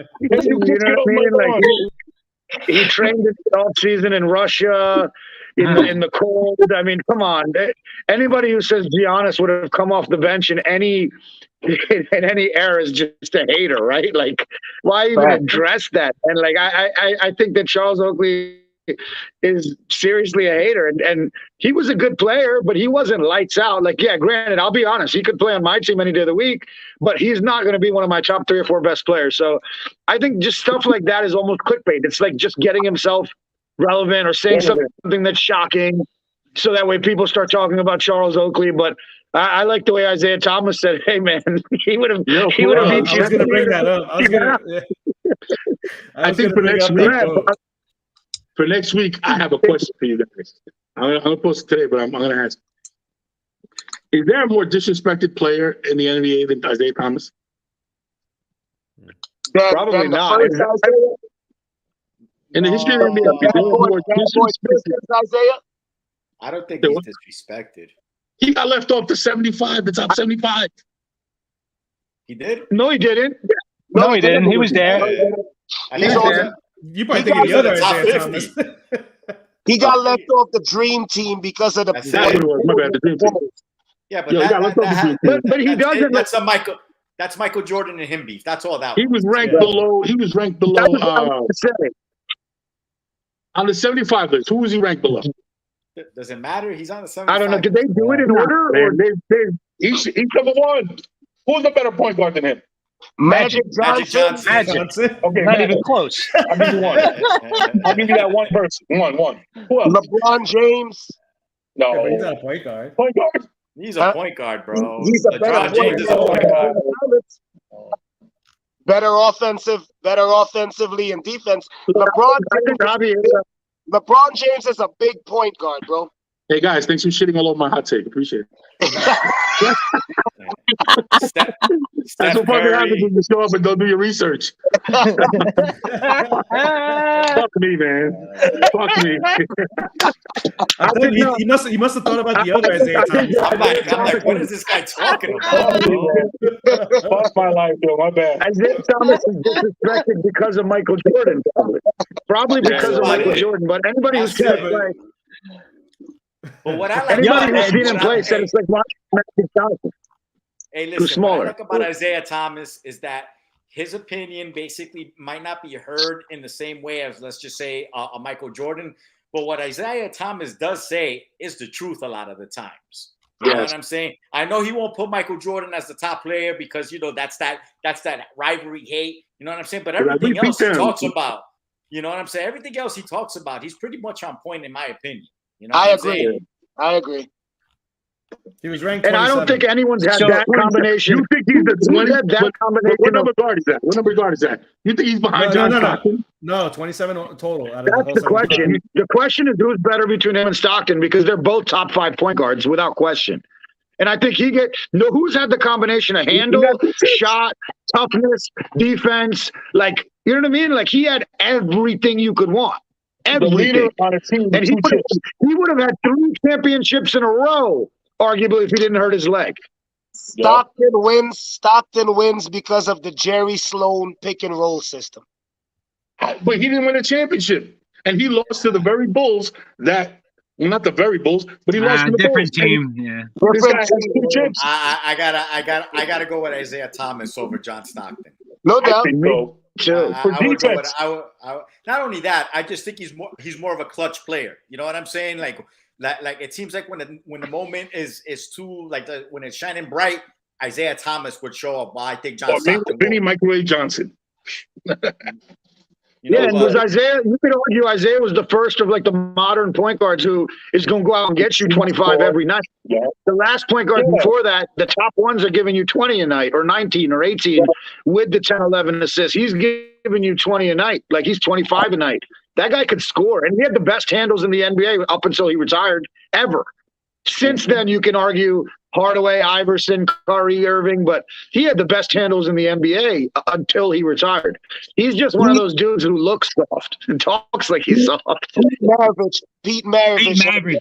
mean? Like he trained in the off season in Russia, in the cold. I mean, come on. Anybody who says Giannis would have come off the bench in any era is just a hater, right? Like, why even address that? And like, I think that Charles Oakley is seriously a hater, and he was a good player, but he wasn't lights out. Like, yeah, granted, I'll be honest, he could play on my team any day of the week, but he's not going to be one of my top 3 or 4 best players. So I think just stuff like that is almost clickbait. It's like just getting himself relevant or saying something that's shocking, so that way people start talking about Charles Oakley. But I like the way Isaiah Thomas said, "Hey, man, he would have beat you." I was going to bring that up. I think for next week, I have a question for you guys. I'm going to post it today, but I'm going to ask. Is there a more disrespected player in the NBA than Isaiah Thomas? Probably not. In the history of the NBA, is there a more disrespected Isaiah? I don't think he's disrespected. He got left off the 75, the top 75. He did? No, he didn't. No, he didn't. He was there. He's there. You probably think of the other Isaiah Thomas. He got left off the Dream Team because of the. That's my bad. The Dream Team. Yeah, but he doesn't. That's Michael Jordan and him beef. That's all that. He was ranked below. He was ranked below. On the 75 list, who was he ranked below? Does it matter? He's on the 75. I don't know. Did they do it in order? Or he's number one. Who's the better point guard than him? Magic Johnson. Okay, not even close. I'll give you one. I'll give you that one person. One. Who else? LeBron James. No, yeah, but he's not a point guard. Point guard. He's a point guard, bro. He's a better James is a point guard. Better offensively and defense. LeBron James is a big point guard, bro. Hey guys, thanks for shitting all over my hot take. Appreciate it. That's what fucking happens when you show up and don't do your research. Fuck me, man. Fuck me. He must have thought about the other Isaiah Thomas. I'm like, what is this guy talking about? Fuck my life, though. My bad. Isaiah Thomas is disrespected because of Michael Jordan. Probably because of Michael Jordan. But anybody who's seen him play, anybody who's seen him play said it's like watching Magic Johnson. Hey, listen, what I like about Isaiah Thomas is that his opinion basically might not be heard in the same way as, let's just say, a Michael Jordan. But what Isaiah Thomas does say is the truth a lot of the times. You know what I'm saying? I know he won't put Michael Jordan as the top player because, you know, that's that rivalry hate. You know what I'm saying? But everything else he talks about, you know what I'm saying? Everything else he talks about, he's pretty much on point in my opinion. You know, I agree. He was ranked 27. And I don't think anyone's had that combination. You think he's the 20? Had that combination? What number guard is that? What number guard is that? You think he's behind John Stockton? No, 27 total. That's the question. The question is who's better between him and Stockton, because they're both top 5 point guards without question. And I think who's had the combination of handle, shot, toughness, defense, like, you know what I mean? Like, he had everything you could want. Everything. On a team, and he would have had 3 championships in a row, arguably, if he didn't hurt his leg. Stockton wins because of the Jerry Sloan pick and roll system. But he didn't win a championship, and he lost to the very Bulls that. Well, not the very Bulls, but he lost to the different Bulls. team. Yeah, This guy has 2 chips. I gotta go with Isaiah Thomas over John Stockton. No doubt. Not only that, I just think he's more of a clutch player. You know what I'm saying? Like it seems like when the moment is too when it's shining bright, Isaiah Thomas would show up. Well, I think John Stockton. Benny Microwave Johnson. And was Isaiah? You could argue Isaiah was the first of like the modern point guards who is going to go out and get you 25 every night. Yeah. The last point guard before that, the top ones are giving you 20 a night, or 19 or 18 with the 10, 11 assists. He's giving you 20 a night, like he's 25 a night. That guy could score, and he had the best handles in the NBA up until he retired ever. Since then, you can argue Hardaway, Iverson, Curry, Irving, but he had the best handles in the NBA until he retired. He's just one of those dudes who looks soft and talks like he's soft. Pete Maravich.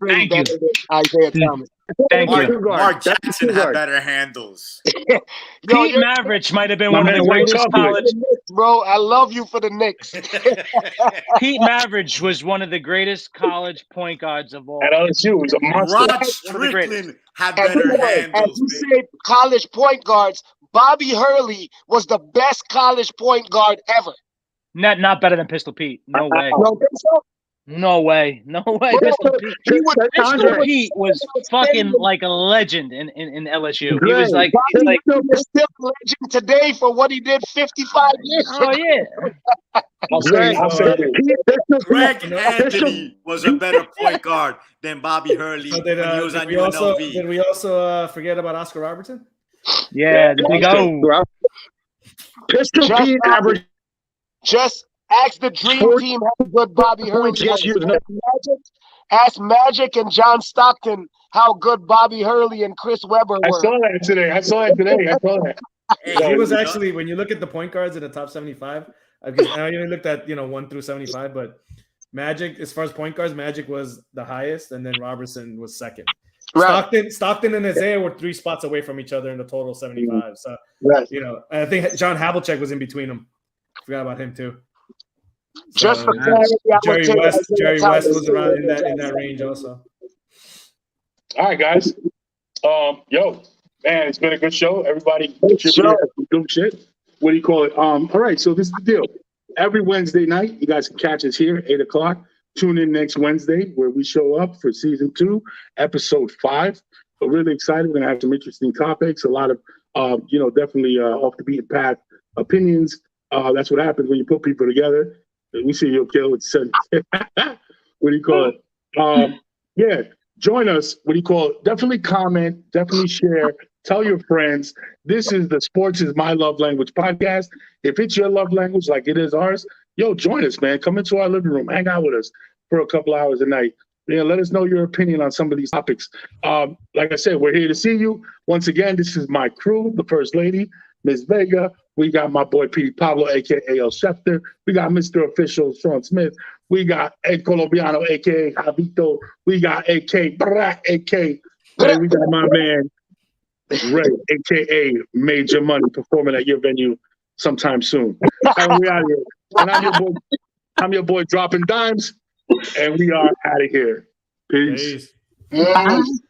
Thank you. Isaiah Thomas. Thank you. Mark Jackson had better handles. Pete Maravich might have been one of the greatest college. Bro, I love you for the Knicks. Pete Maravich was one of the greatest college point guards of all. At LSU, he was a monster. Rod Strickland had better handles. As you say, college point guards, Bobby Hurley was the best college point guard ever. Not better than Pistol Pete. No way. You don't think so? No way. Pistol Pete. Pistol Pete was fucking like a legend in LSU. He was like still a legend today for what he did 55 years ago. Oh yeah. Greg Anthony was a better point guard than Bobby Hurley when he was on UNLV. Did we also forget about Oscar Robertson? Yeah, there we go. Pistol Pete averaged. Just ask the dream team how good Bobby Hurley was. Ask Magic and John Stockton how good Bobby Hurley and Chris Webber were. I saw that today. Hey, he was actually, when you look at the point guards in the top 75, because I even looked at 1 through 75, but Magic, as far as point guards, Magic was the highest, and then Robertson was second. Right. Stockton and Isaiah were 3 spots away from each other in the total 75. So, I think John Havlicek was in between them. Forgot about him too. So, just for clarity, Jerry West was around in that range also. All right, guys. Man, it's been a good show. Everybody, good shit. What do you call it? All right, so this is the deal. Every Wednesday night, you guys can catch us here, 8:00. Tune in next Wednesday where we show up for season 2, episode 5. We're really excited. We're gonna have some interesting topics. A lot of, definitely off the beaten path opinions. That's what happens when you put people together. We see you'll kill with What do you call it? Join us. What do you call it? Definitely comment. Definitely share. Tell your friends. This is the Sports is My Love Language podcast. If it's your love language like it is ours, join us, man. Come into our living room. Hang out with us for a couple hours a night. Let us know your opinion on some of these topics. Like I said, we're here to see you. Once again, this is my crew, the First Lady, Ms. Vega. We got my boy Petey Pablo, a.k.a. El Schefter. We got Mr. Official Sean Smith. We got El Colombiano, a.k.a. Javito. We got a.k.a. Brat, a.k.a. We got my man Ray, a.k.a. Major Money, performing at your venue sometime soon. And we out here. And I'm your boy Dropping Dimes. And we are out of here. Peace. Peace.